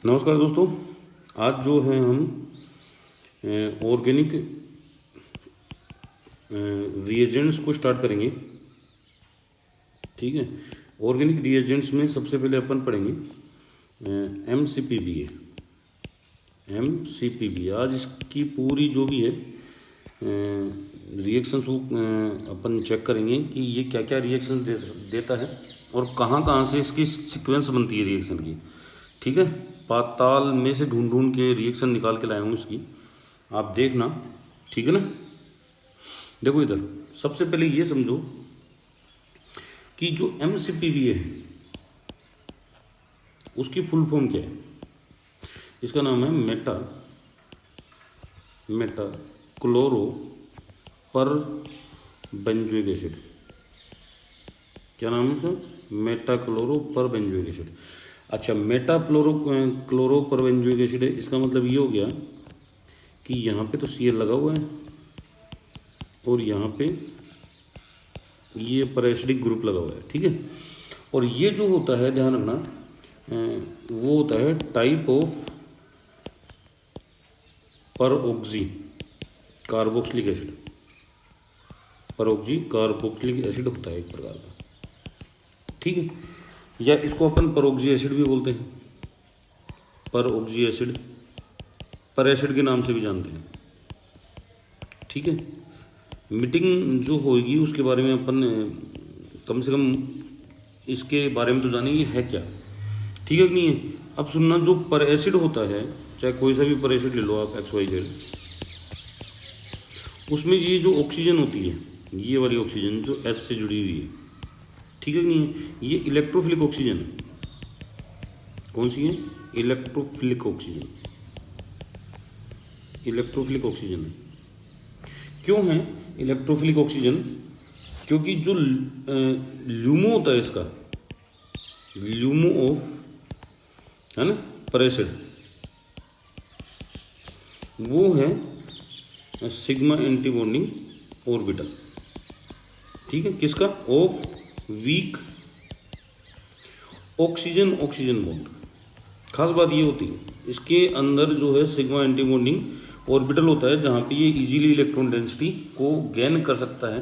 नमस्कार दोस्तों। आज जो है हम ऑर्गेनिक रिएजेंट्स को स्टार्ट करेंगे। ठीक है, ऑर्गेनिक रिएजेंट्स में सबसे पहले अपन पढ़ेंगे MCPBA। आज इसकी पूरी जो भी है रिएक्शंस को अपन चेक करेंगे कि ये क्या क्या रिएक्शन देता है और कहाँ कहाँ से इसकी सीक्वेंस बनती है रिएक्शन की। ठीक है, पाताल में से ढूंढ ढूंढ के रिएक्शन निकाल के लाया हूँ इसकी, आप देखना। ठीक है ना। देखो इधर सबसे पहले ये समझो कि जो MCPBA है उसकी फुल फॉर्म क्या है। इसका नाम है मेटा क्लोरो पर बेंजोइक एसिड। क्या नाम है इसका? मेटा क्लोरो पर बेंजोइक एसिड। अच्छा, मेटा क्लोरो पर बेंजोइक एसिड है, इसका मतलब ये हो गया कि यहाँ पे तो Cl लगा हुआ है और यहाँ पे ये पर एसिडिक ग्रुप लगा हुआ है। ठीक है, और ये जो होता है ध्यान रखना, वो होता है type of परऑक्सी carboxylic acid. परऑक्सी carboxylic acid होता है एक प्रकार का। ठीक है, या इसको अपन परऑक्सी एसिड भी बोलते हैं। परऑक्सी एसिड पर एसिड के नाम से भी जानते हैं। ठीक है, मीटिंग जो होगी उसके बारे में अपन कम से कम इसके बारे में तो जानेंगे है क्या। ठीक है कि नहीं है। अब सुनना, जो पर एसिड होता है, चाहे कोई सा भी पर एसिड ले लो आप XYZ, उसमें ये जो ऑक्सीजन होती है, ये वाली ऑक्सीजन जो H से जुड़ी हुई है, ठीक है कि नहीं है, ये इलेक्ट्रोफिलिक ऑक्सीजन है। कौन सी है? Electrophilic oxygen. इलेक्ट्रोफिलिक ऑक्सीजन है। क्यों है इलेक्ट्रोफिलिक ऑक्सीजन? क्योंकि जो ल्यूमो होता है इसका, ल्यूमो ऑफ है ना पर एसिड, वो है सिग्मा एंटी बॉन्डिंग ऑर्बिटल। ठीक है, किसका? Of weak oxygen bond. खास बात ये होती है इसके अंदर जो है सिग्मा एंटी बॉन्डिंग ऑर्बिटल होता है, जहां पे ये इजीली इलेक्ट्रॉन डेंसिटी को गेन कर सकता है।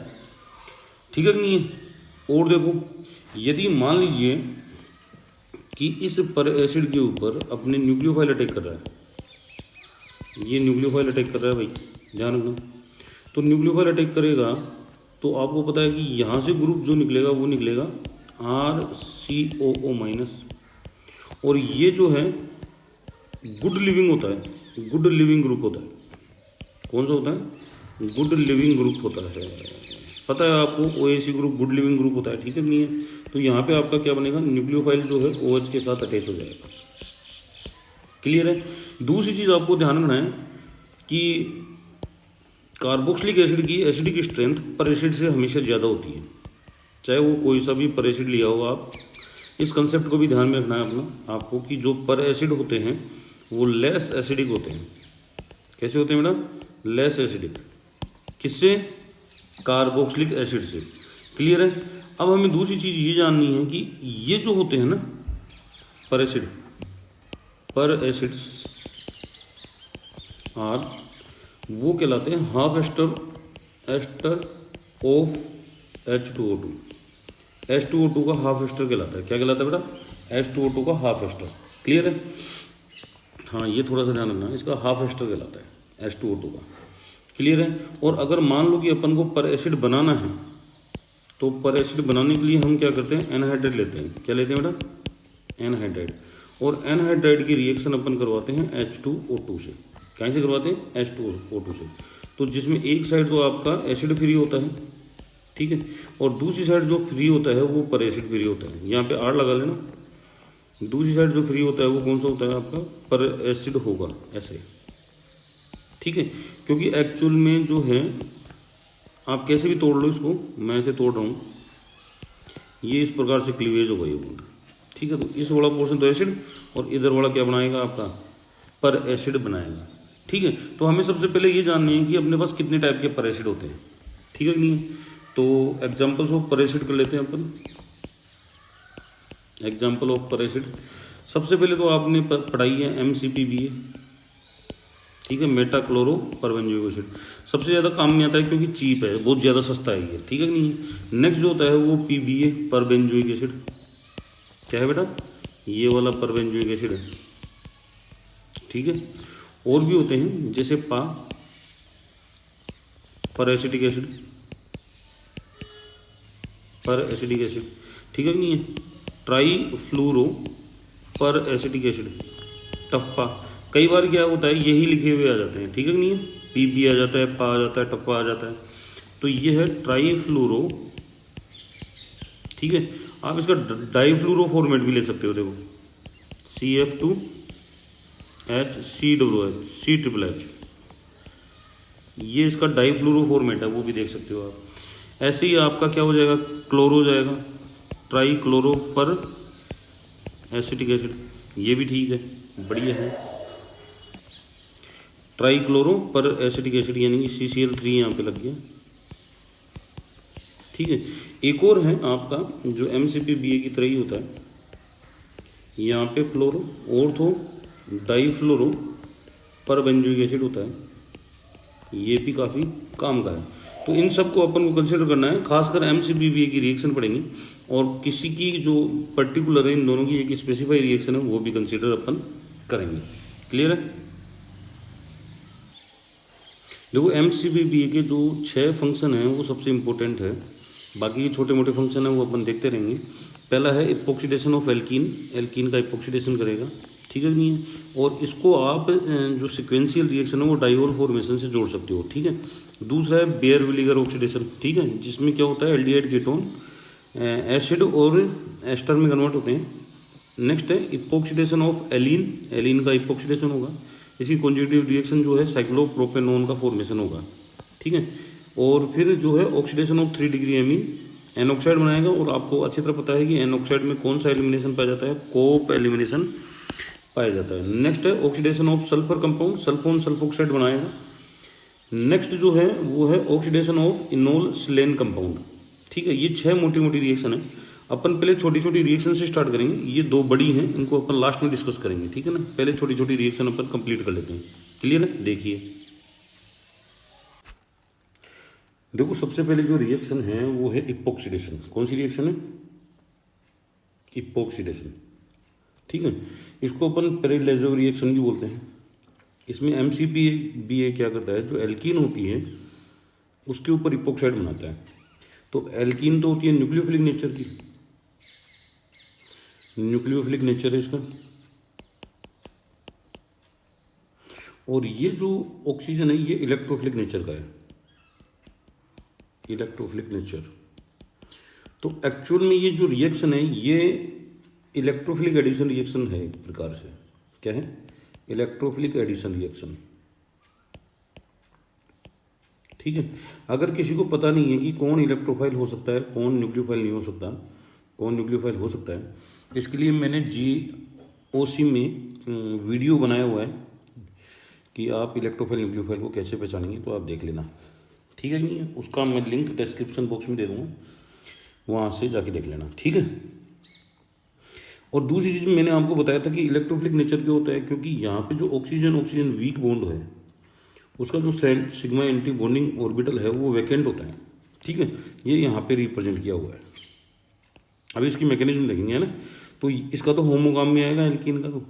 ठीक है कि नहीं है। और देखो, यदि मान लीजिए कि इस पर एसिड के ऊपर अपने न्यूक्लियोफाइल अटैक कर रहा है, ये न्यूक्लियोफाइल अटैक कर रहा है भाई, ध्यान रखना। तो न्यूक्लियोफाइल अटैक करेगा तो आपको पता है कि यहाँ से ग्रुप जो निकलेगा वो निकलेगा RCOO-, और ये जो है गुड लिविंग होता है, गुड लिविंग ग्रुप होता है। कौन सा होता है? गुड लिविंग ग्रुप होता है। पता है आपको OAC group good leaving group होता है। ठीक है नहीं है। तो यहाँ पे आपका क्या बनेगा? न्यूक्लियोफाइल जो है OH के साथ अटैच हो जाएगा। क्लियर है। दूसरी चीज आपको ध्यान रखना है कि कार्बोक्सिलिक एसिड की एसिडिक स्ट्रेंथ पर एसिड से हमेशा ज़्यादा होती है, चाहे वो कोई सा भी पर एसिड लिया हो आप। इस कंसेप्ट को भी ध्यान में रखना है अपना आपको कि जो पर एसिड होते हैं वो लेस एसिडिक होते हैं। कैसे होते हैं बेटा? Less acidic. किससे? कार्बोक्सिलिक एसिड से। क्लियर है। अब हमें दूसरी चीज ये जाननी है कि ये जो होते हैं ना पर एसिड्स आर, वो कहलाते हैं half ester of H2O2। H2O2 का हाफ एस्टर कहलाता है। क्या कहलाता है बेटा? H2O2 का हाफ एस्टर। क्लियर है। हाँ, ये थोड़ा सा ध्यान रखना, इसका हाफ एस्टर कहलाता है H2O2 का। क्लियर है। और अगर मान लो कि अपन को पर एसिड बनाना है तो पर एसिड बनाने के लिए हम क्या करते हैं? एनहाइड्राइड लेते हैं। क्या लेते हैं बेटा? एनहाइड्राइड। और एनहाइड्राइड की रिएक्शन अपन करवाते हैं H2O2 से। कहीं से करवाते हैं? H2O2 से। तो जिसमें एक साइड तो आपका एसिड फ्री होता है, ठीक है, और दूसरी साइड जो फ्री होता है वो पर एसिड फ्री होता है। यहाँ पे R लगा लेना। दूसरी साइड जो फ्री होता है वो कौन सा होता है? आपका पर एसिड होगा, ऐसे। ठीक है, क्योंकि एक्चुअल में जो है, आप कैसे भी तोड़ लो इसको, मैं ऐसे तोड़ रहा हूँ, ये इस प्रकार से क्लीवेज होगा ये बॉन्ड। ठीक है, तो इस वाला पोर्शन तो एसिड और इधर वाला क्या बनाएगा? आपका पर एसिड बनाएगा। ठीक है, तो हमें सबसे पहले ये जाननी है कि अपने पास कितने टाइप के पर एसिड होते हैं। ठीक है कि नहीं? तो एग्जाम्पल्स ऑफ पर एसिड कर लेते हैं अपन। एग्जाम्पल ऑफ पर एसिड, सबसे पहले तो आपने पढ़ाई है MCPBA, ठीक है, मेटा क्लोरो परबेंजोइक एसिड। सबसे ज़्यादा काम में आता है क्योंकि चीप है, बहुत ज़्यादा सस्ता है ये, ठीक है कि नहीं। नेक्स्ट जो होता है वो PBA परबेंजोइक एसिड, क्या है बेटा, ये वाला परबेंजोइक एसिड है, ठीक है। और भी होते हैं जैसे पर एसिटिक एसिड, पर एसिटिक एसिड, ठीक है कि नहीं है। ट्राई फ्लूरो पर एसिटिक एसिड, टप्पा। कई बार क्या होता है यही लिखे हुए आ जाते हैं, ठीक है कि नहीं है। PB आ जाता है, पा आ जाता है, टप्पा आ जाता है। तो ये है ट्राई फ्लूरो, ठीक है। आप इसका डाई फ्लूरो फॉर्मेट भी ले सकते हो, देखो CF2HCOOH, ये इसका डाई फ्लूरो फॉर्मेट है, वो भी देख सकते हो आप। ऐसे ही आपका क्या हो जाएगा, क्लोरो हो जाएगा, ट्राई क्लोरो पर एसिटिक एसिड, ये भी ठीक है, बढ़िया है। ट्राई क्लोरो पर एसिटिक एसिड यानी कि CCl3 यहाँ पे लग गया, ठीक है। एक और है आपका जो MCPBA की तरह ही होता है, यहाँ पे फ्लोरो ऑर्थो डाई फ्लोरो पर बेंजोइक एसिड होता है, ये भी काफ़ी काम का है। तो इन सबको अपन को कंसिडर करना है, खासकर MCPBA की रिएक्शन पढ़ेंगे, और किसी की जो पर्टिकुलर है इन दोनों की एक स्पेसिफाई रिएक्शन है वो भी कंसिडर अपन करेंगे। क्लियर है। देखो MCPBA के जो 6 फंक्शन हैं वो सबसे इम्पोर्टेंट है, बाकी के छोटे मोटे फंक्शन हैं वो अपन देखते रहेंगे। पहला है इपोक्सीडेशन ऑफ एल्कीन, एल्कीन का इपोक्सीडेशन करेगा, ठीक है नहीं है। और इसको आप जो सिक्वेंशियल रिएक्शन है वो डाइओल फॉर्मेशन से जोड़ सकते हो, ठीक है। दूसरा है बेयर विलीगर ऑक्सीडेशन, ठीक है, जिसमें क्या होता है एल्डिहाइड कीटोन एसिड और एस्टर में कन्वर्ट होते हैं। नेक्स्ट है इपोक्सीडेशन ऑफ एलीन, एलीन का इपोक्सीडेशन होगा। इसकी कॉन्जुगेटिव रिएक्शन जो है साइक्लोप्रोपेनोन का फॉर्मेशन होगा, ठीक है। और फिर जो है oxidation of 3 degree amine N oxide बनाएगा। और आपको अच्छी तरह पता है कि एन ऑक्साइड में कौन सा एलिमिनेशन पाया जाता है, कोप एलिमिनेशन पाया जाता है। नेक्स्ट है oxidation of sulphur compound, sulphone sulphoxide बनाएगा। नेक्स्ट जो है वो है oxidation of enol slain compound, ठीक है। ये 6 मोटी मोटी रिएक्शन है। अपन पहले छोटी छोटी रिएक्शन से स्टार्ट करेंगे, ये 2 बड़ी हैं, इनको अपन लास्ट में डिस्कस करेंगे, ठीक है ना। पहले छोटी छोटी रिएक्शन अपन कंप्लीट कर लेते हैं। क्लियर है। देखिए देखो, सबसे पहले जो रिएक्शन है वो है इपोक्सीडेशन। कौन सी रिएक्शन है, इपोक्सीडेशन, ठीक है। इसको अपन पेरिलेजो रिएक्शन भी बोलते हैं। इसमें MCPBA क्या करता है, जो एल्कीन होती है उसके ऊपर इपोक्साइड बनाता है। तो एल्कीन तो होती है न्यूक्लियोफिलिक नेचर की, न्यूक्लियोफिलिक नेचर है इसका। और ये जो ऑक्सीजन है ये इलेक्ट्रोफिलिक नेचर का है, इलेक्ट्रोफिलिक नेचर। तो एक्चुअल में ये जो रिएक्शन है ये इलेक्ट्रोफिलिक एडिशन रिएक्शन है, एक प्रकार से। क्या है, इलेक्ट्रोफिलिक एडिशन रिएक्शन, ठीक है। अगर किसी को पता नहीं है कि कौन इलेक्ट्रोफाइल हो सकता है, कौन न्यूक्लियोफाइल नहीं हो सकता, कौन न्यूक्लियोफाइल हो सकता है, इसके लिए मैंने GOC में वीडियो बनाया हुआ है कि आप इलेक्ट्रोफाइल न्यूक्लियोफाइल को कैसे पहचानेंगे, तो आप देख लेना, ठीक है नहीं है। उसका मैं लिंक डिस्क्रिप्शन बॉक्स में दे दूंगा, वहाँ से जाके देख लेना, ठीक है। और दूसरी चीज़ मैंने आपको बताया था कि इलेक्ट्रोफिलिक नेचर क्यों होता है, क्योंकि यहाँ पे जो ऑक्सीजन ऑक्सीजन वीक बॉन्ड है उसका जो सिग्मा एंटी बॉन्डिंग ऑर्बिटल है वो वैकेंट होता है, ठीक है। ये यहाँ पे रिप्रेजेंट किया हुआ है। अभी इसकी मैकेनिज्म देखेंगे, है ना। तो इसका तो होमोगाम में आएगा एल्कीन का, तो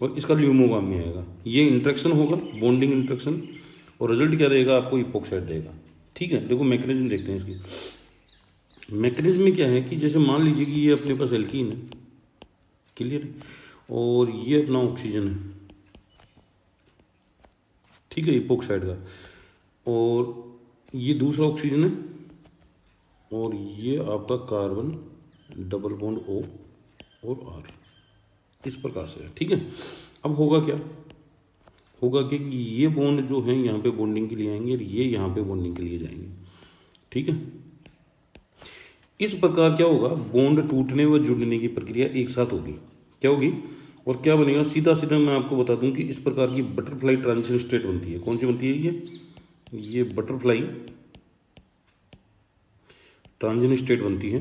और इसका ल्यूमोगाम में आएगा। ये इंट्रैक्शन होगा, बॉन्डिंग इंट्रैक्शन, और रिजल्ट क्या देगा आपको, इपोक्साइड देगा, ठीक है। देखो मैकेनिज्म देखते हैं इसकी। मैकेनिज्म में क्या है कि जैसे मान लीजिए कि ये अपने पास एल्कीन है, क्लियर है, और ये अपना ऑक्सीजन है, ठीक है, इपोक्साइड का, और ये दूसरा ऑक्सीजन है, और ये आपका कार्बन डबल बॉन्ड O और R, इस प्रकार से है, ठीक है। अब होगा क्या, होगा कि ये बॉन्ड जो है यहाँ पे बॉन्डिंग के लिए आएंगे और ये यहाँ पे बॉन्डिंग के लिए जाएंगे, ठीक है। इस प्रकार क्या होगा, बॉन्ड टूटने व जुड़ने की प्रक्रिया एक साथ होगी। क्या होगी और क्या बनेगा, सीधा सीधा मैं आपको बता दूं कि इस प्रकार की बटरफ्लाई ट्रांजिशन स्टेट बनती है। कौन सी बनती है, ये बटरफ्लाई ट्रांजिशन स्टेट बनती है,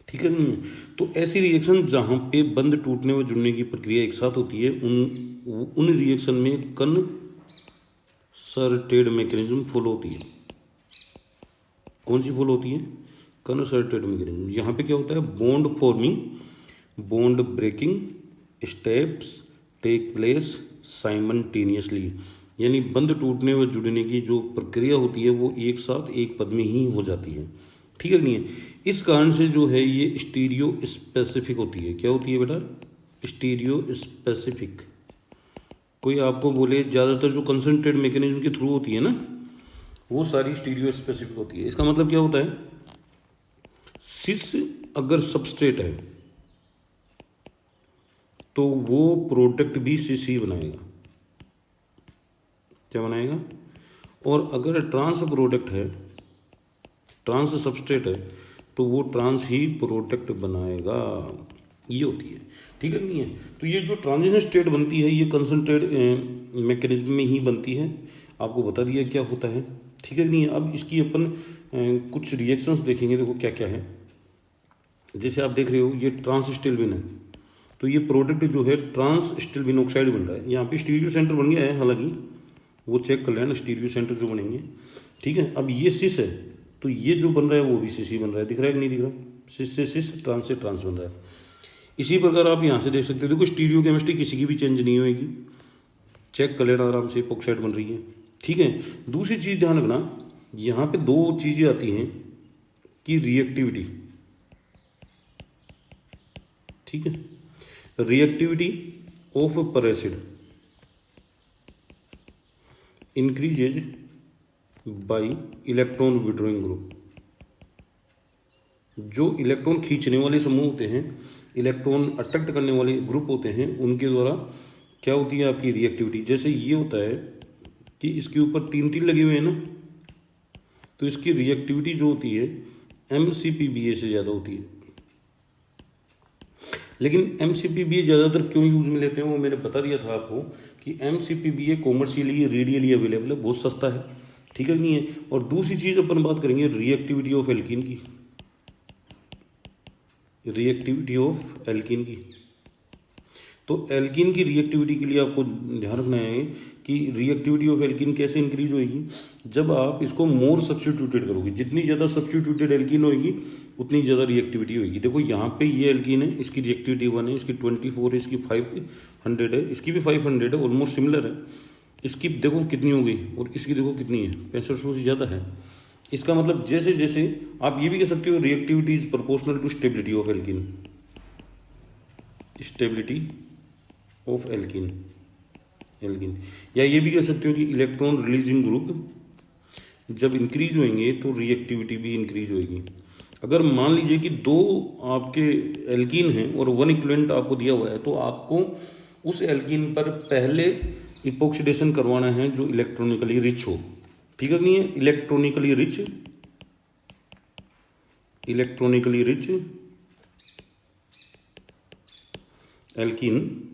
ठीक है नहीं। तो ऐसी रिएक्शन जहाँ पे बंद टूटने व जुड़ने की प्रक्रिया एक साथ होती है, उन रिएक्शन में कंसर्टेड मैकेनिज्म फॉलो होती है। कौन सी फॉलो होती है? Concerted mechanism. यहाँ पे क्या होता है? Bond forming, bond breaking steps take place simultaneously, यानी बंद टूटने व जुड़ने की जो प्रक्रिया होती है वो एक साथ एक पद में ही हो जाती है। ठीक है नहीं है? इस कारण से जो है ये स्टीरियो स्पेसिफिक होती है। क्या होती है बेटा? Stereo specific. कोई आपको बोले ज़्यादातर जो कंसंट्रेट मैकेनिज्म के थ्रू होती है ना, वो सारी स्टीरियो स्पेसिफिक होती है। इसका मतलब क्या होता है? सिस अगर सबस्ट्रेट है तो वो प्रोडक्ट भी सिस ही बनाएगा। क्या बनाएगा? और अगर ट्रांस प्रोडक्ट है, ट्रांस सबस्ट्रेट है, तो वो ट्रांस ही प्रोडक्ट बनाएगा। ये होती है। ठीक है नहीं है? तो ये जो ट्रांजिशन स्टेट बनती है ये कंसंट्रेट मैकेनिज्म में ही बनती है। आपको बता दिया क्या होता है। ठीक है नहीं है? अब इसकी अपन कुछ रिएक्शंस देखेंगे। देखो क्या क्या है। जैसे आप देख रहे हो ये ट्रांस स्टिल्विन है, तो ये प्रोडक्ट जो है ट्रांस स्टिल्विन ऑक्साइड बन रहा है। यहाँ पे स्टीरियो सेंटर बन गया है, हालांकि वो चेक कर लेना स्टीरियो सेंटर जो बनेंगे। ठीक है। अब ये सिस है तो ये जो बन रहा है वो भी सिस ही बन रहा है। दिख रहा है कि नहीं दिख रहा? सिस से सिस, ट्रांस से ट्रांस बन रहा है। इसी प्रकार आप यहाँ से देख सकते हो। देखो स्टीरियो केमिस्ट्री किसी की भी चेंज नहीं होगी, चेक कर लेना आराम से, ऑक्साइड बन रही है। ठीक है। दूसरी चीज ध्यान रखना, यहाँ पे दो चीजें आती हैं कि रिएक्टिविटी। ठीक है। रिएक्टिविटी ऑफ पर acid increases by electron withdrawing group. जो इलेक्ट्रॉन खींचने वाले समूह होते हैं, इलेक्ट्रॉन अट्रैक्ट करने वाले ग्रुप होते हैं, उनके द्वारा क्या होती है आपकी रिएक्टिविटी। जैसे ये होता है कि इसके ऊपर तीन तीन लगे हुए हैं ना, तो इसकी रिएक्टिविटी जो होती है MCPBA से ज़्यादा होती है। लेकिन MCPBA ज़्यादातर क्यों यूज में लेते हैं वो मैंने बता दिया था आपको कि MCPBA कॉमर्शियली रेडियली अवेलेबल है, बहुत सस्ता है। ठीक है नहीं है? और दूसरी चीज़ अपन बात करेंगे रिएक्टिविटी ऑफ एल्कीन की। रिएक्टिविटी ऑफ एल्कीन की, तो एल्कीन की रिएक्टिविटी के लिए आपको ध्यान रखना है कि रिएक्टिविटी ऑफ एल्कीन कैसे इंक्रीज होगी, जब आप इसको मोर सब्स्टिट्यूटेड करोगे। जितनी ज़्यादा सब्स्टिट्यूटेड एल्कीन होगी उतनी ज़्यादा रिएक्टिविटी होगी। देखो यहाँ पे ये एल्कीन है, इसकी रिएक्टिविटी 1 है, इसकी 24 है, इसकी 500 है, इसकी भी 500 है, ऑलमोस्ट सिमिलर है। इसकी देखो कितनी हो गई और इसकी देखो कितनी है, 6500 से ज़्यादा है। इसका मतलब जैसे जैसे आप ये भी कह सकते हो reactivity is proportional to stability of alkene. Stability of alkene, alkene. या ये भी कह सकते हो कि इलेक्ट्रॉन रिलीजिंग ग्रुप जब इंक्रीज होंगे तो रिएक्टिविटी भी इंक्रीज होगी। अगर मान लीजिए कि दो आपके एल्कीन हैं और 1 इक्विवेलेंट आपको दिया हुआ है, तो आपको उस एल्कीन पर पहले इपोक्सिडेशन करवाना है जो इलेक्ट्रॉनिकली रिच हो। ठीक है नहीं है? Electronically rich, electronically rich alkene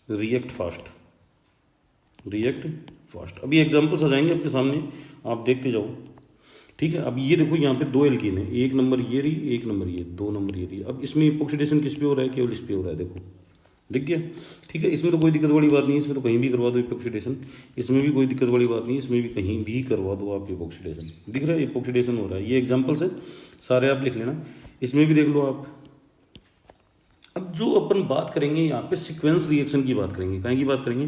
react fast, react fast. अभी एग्जांपल्स आ जाएंगे अपने सामने, आप देखते जाओ। ठीक है। अब ये देखो यहाँ पे दो एल्कीन है, एक नंबर ये रही, एक नंबर ये, 2 नंबर ये रही। अब इसमें इपोक्सिडेशन किस पे हो रहा है? केवल इस पे हो रहा है। देखो दिख गया? ठीक है। इसमें तो कोई दिक्कत वाली बात नहीं है, इसमें तो कहीं भी करवा दो इपोक्सिडेशन। इसमें भी कोई दिक्कत वाली बात नहीं है, इसमें भी कहीं भी करवा दो आप इपोक्सिडेशन। दिख रहा है इपोक्सिडेशन हो रहा है। ये एग्जाम्पल्स है सारे, आप लिख लेना। इसमें भी देख लो आप। अब जो अपन बात करेंगे यहाँ पे सीक्वेंस रिएक्शन की बात करेंगे। कहीं की बात करेंगे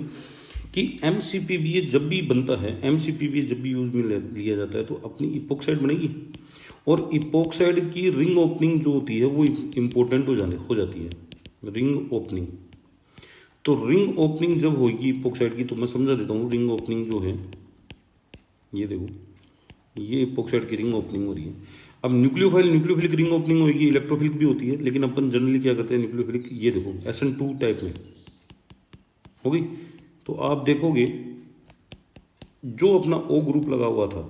कि MCPBA जब भी बनता है, MCPBA जब भी यूज में लिया जाता है तो अपनी इपोक्साइड बनेगी, और इपोक्साइड की रिंग ओपनिंग जो होती है वो इंपॉर्टेंट हो जाती है। रिंग ओपनिंग, तो रिंग ओपनिंग जब होगी इपोक्साइड की, तो मैं समझा देता हूँ। रिंग ओपनिंग जो है, ये देखो, ये इपोक्साइड की रिंग ओपनिंग हो रही है। अब न्यूक्लियोफिलिक रिंग ओपनिंग होगी, इलेक्ट्रोफिलिक भी होती है, लेकिन अपन जनरली क्या करते हैं न्यूक्लियोफिलिक। ये देखो SN2 टाइप में होगी। तो आप देखोगे जो अपना O ग्रुप लगा हुआ था,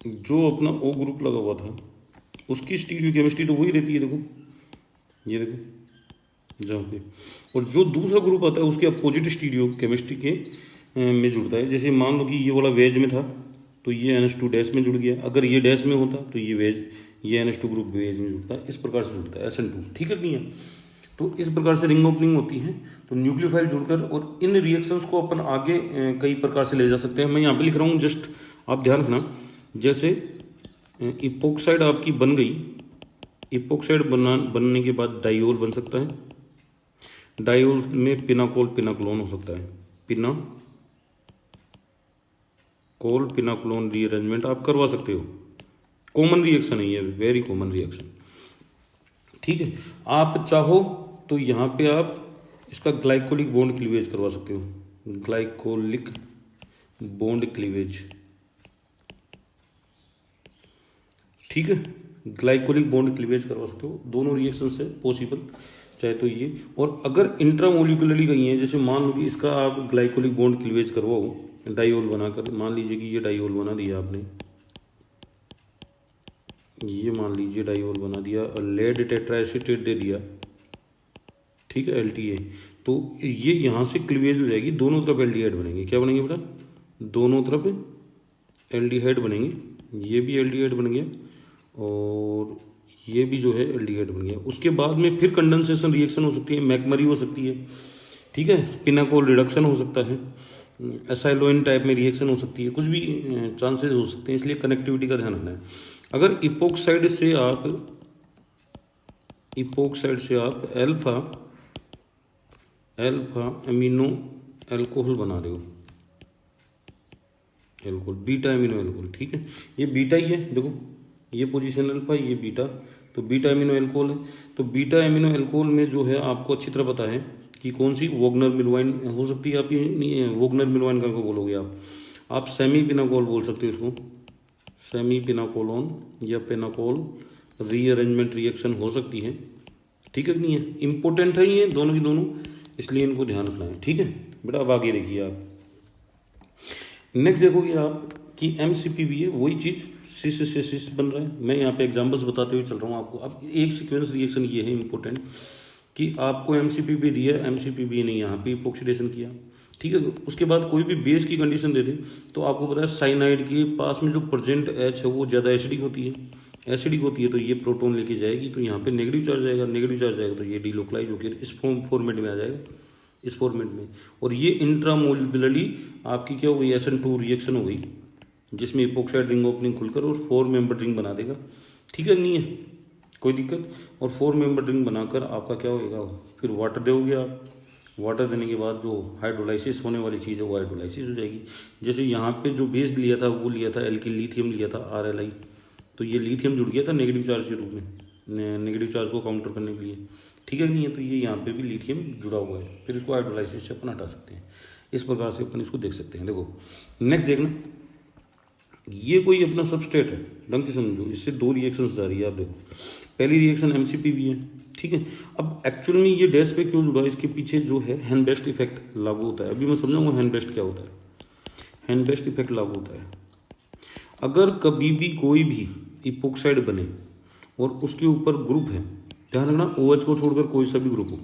जो अपना O ग्रुप लगा हुआ था, उसकी स्टीरियो केमिस्ट्री तो वही रहती है। देखो ये देखो जहाँ पे, और जो दूसरा ग्रुप आता है उसके अपोजिट स्टीरियो केमिस्ट्री के में जुड़ता है। जैसे मान लो कि ये वाला वेज में था, तो ये NH2 डैश में जुड़ गया। अगर ये डैश में होता तो ये NH2 ग्रुप वेज में जुड़ता है। इस प्रकार से जुड़ता है SN2, ठीक है नहीं है। तो इस प्रकार से रिंग ओपनिंग होती है। तो न्यूक्लियोफाइल जुड़कर, और इन रिएक्शंस को अपन आगे कई प्रकार से ले जा सकते हैं। मैं यहाँ पे लिख रहा हूँ, जस्ट आप ध्यान रखना। जैसे इपोक्साइड आपकी बन गई, इपोक्साइड बनने के बाद डाइओल बन सकता है। डाइओल में पिनाकोल पिनाकोलोन हो सकता है। पिनाकोल पिनाकोलोन रीअरेंजमेंट आप करवा सकते हो। कॉमन रिएक्शन है ये, वेरी कॉमन रिएक्शन, ठीक है। आप चाहो तो यहाँ पे आप इसका ग्लाइकोलिक बॉन्ड क्लीवेज करवा सकते हो। ग्लाइकोलिक बॉन्ड क्लीवेज, ठीक है। ग्लाइकोलिक बॉन्ड क्लीवेज करवा सकते हो। दोनों रिएक्शन से पॉसिबल, चाहे तो ये। और अगर इंट्रामोलिकुलरली कहीं है, जैसे मान लो कि इसका आप ग्लाइकोलिक बॉन्ड क्लीवेज करवाओ डाइओल बनाकर, मान लीजिए कि ये डाइओल बना दिया आपने, ये मान लीजिए डाइओल बना दिया और लेड टेट्राएसीटेट दे दिया, ठीक है, LTA। तो ये यहाँ से क्लीवेज हो जाएगी, दोनों तरफ एल्डिहाइड बनेंगे। क्या बनेंगे बेटा? दोनों तरफ एल्डिहाइड बनेंगे। ये भी एल्डिहाइड बन गया और ये भी जो है एल्डिहाइड बन गया। उसके बाद में फिर कंडेंसेशन रिएक्शन हो सकती है, मैकमरी हो सकती है, ठीक है, पिनाकोल रिडक्शन हो सकता है, एसाइलोइन टाइप में रिएक्शन हो सकती है, कुछ भी चांसेस हो सकते हैं। इसलिए कनेक्टिविटी का ध्यान रखना है। अगर इपोक्साइड से आप अल्फा अमीनो एल्कोहल बना रहे हो, एल्कोहल, बीटा अमीनो एल्कोहल, ठीक है, ये बीटा ही है। देखो ये पोजीशन अल्फा, ये बीटा, तो बीटा अमीनो एल्कोहल है। तो बीटा अमीनो एल्कोहल में जो है आपको अच्छी तरह पता है कि कौन सी वोगनर मिलवाइन हो सकती है आपकी। नहीं, वोगनर मिलवाइन का बोलोगे आप सेमी पिनाकोल बोल सकते हो इसको, सेमी पिनाकोलोन या पिनाकोल रीअरेंजमेंट रिएक्शन हो सकती है, ठीक है नहीं है। इंपॉर्टेंट है ये दोनों की दोनों, इसलिए इनको ध्यान रखना है, ठीक है बेटा। अब आगे देखिए आप, नेक्स्ट देखोगे आप कि MCPB है, वही चीज सिस से सिस बन रहा है। मैं यहाँ पे एग्जांपल्स बताते हुए चल रहा हूँ आपको। अब एक सीक्वेंस रिएक्शन ये है इंपॉर्टेंट कि आपको MCPB दिया, MCPB ने यहाँ पे इपोक्सीडेशन किया, ठीक है। उसके बाद कोई भी बेस की कंडीशन दे दे तो आपको पता है साइनाइड के पास में जो प्रेजेंट H है वो ज़्यादा एसिडिक होती है, तो ये प्रोटोन लेके जाएगी, तो यहाँ पे नेगेटिव चार्ज आएगा, तो ये डिलोकलाइज होकर इस फॉर्मेट में आ जाएगा, इस फॉर्मेट में। और ये इंट्रामोलिकुलरली आपकी क्या हो गई, SN2 रिएक्शन हो गई, जिसमें इपोक्साइड रिंग ओपनिंग खुलकर और 4 मेंबर रिंग बना देगा, ठीक है नहीं है कोई दिक्कत। और 4 मेंबर रिंग बनाकर आपका क्या होगा, फिर वाटर दोगे आप। वाटर देने के बाद जो हाइड्रोलाइसिस होने वाली चीज़ है वो हाइड्रोलाइसिस हो जाएगी। जैसे यहाँ पे जो बेस लिया था वो लिया था एल्किल लिथियम लिया था RLI, तो ये लिथियम जुड़ गया था नेगेटिव चार्ज के रूप में, नेगेटिव चार्ज को काउंटर करने के लिए, ठीक है नहीं है। तो ये यहाँ पे भी लिथियम जुड़ा हुआ है, फिर इसको हाइड्रोलाइसिस से अपन हटा सकते हैं। इस प्रकार से अपन इसको देख सकते हैं। देखो नेक्स्ट देखना, ये कोई अपना सबस्ट्रेट है, ढंग से समझो, इससे 2 रिएक्शंस जा रही है। आप देखो पहली रिएक्शन MCPB है, ठीक है। अब एक्चुअल में ये डैश पे क्यों जुड़ा है, इसके पीछे जो है हैंड-बेस्ट इफेक्ट लागू होता है। अभी मैं समझाऊंगा हैंड-बेस्ट क्या होता है। हैंड-बेस्ट इफेक्ट लागू होता है अगर कभी भी कोई भी इपोक्साइड बने और उसके ऊपर ग्रुप है, ध्यान रखना OH को छोड़कर कोई सा भी ग्रुप हो,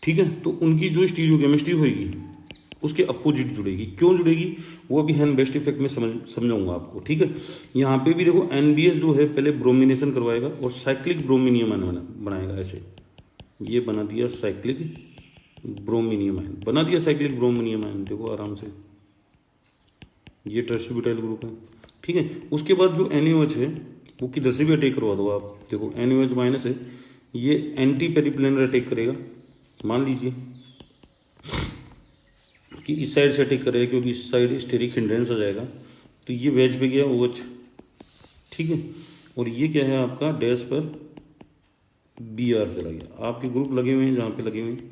ठीक है, तो उनकी जो स्टीरियोकेमिस्ट्री होगी उसके अपोजिट जुड़ेगी। क्यों जुड़ेगी वो अभी हैंड-बेस्ट इफेक्ट में समझाऊंगा आपको, ठीक है। यहाँ पे भी देखो NBS जो है पहले ब्रोमिनेशन करवाएगा और साइक्लिक ब्रोमिनियम आयन बनाएगा। ऐसे ये बना दिया साइक्लिक ब्रोमिनियम आयन, बना दिया साइक्लिक ब्रोमिनियम आयन, देखो आराम से, ये टर्सब्यूटाइल ग्रुप है, ठीक है। उसके बाद जो NaOH है वो किधर से भी अटैक करवा दो आप। देखो NaOH माइनस है, ये एंटी पेरिप्लेनर अटैक करेगा, मान लीजिए कि इस साइड से अटैक करेगा क्योंकि इस साइड स्टेरिक हिंड्रेंस आ जाएगा, तो ये वेज पे गया OH, ठीक है। और ये क्या है आपका डैश पर Br चला गया। आपके ग्रुप लगे हुए हैं जहाँ पे लगे हुए हैं,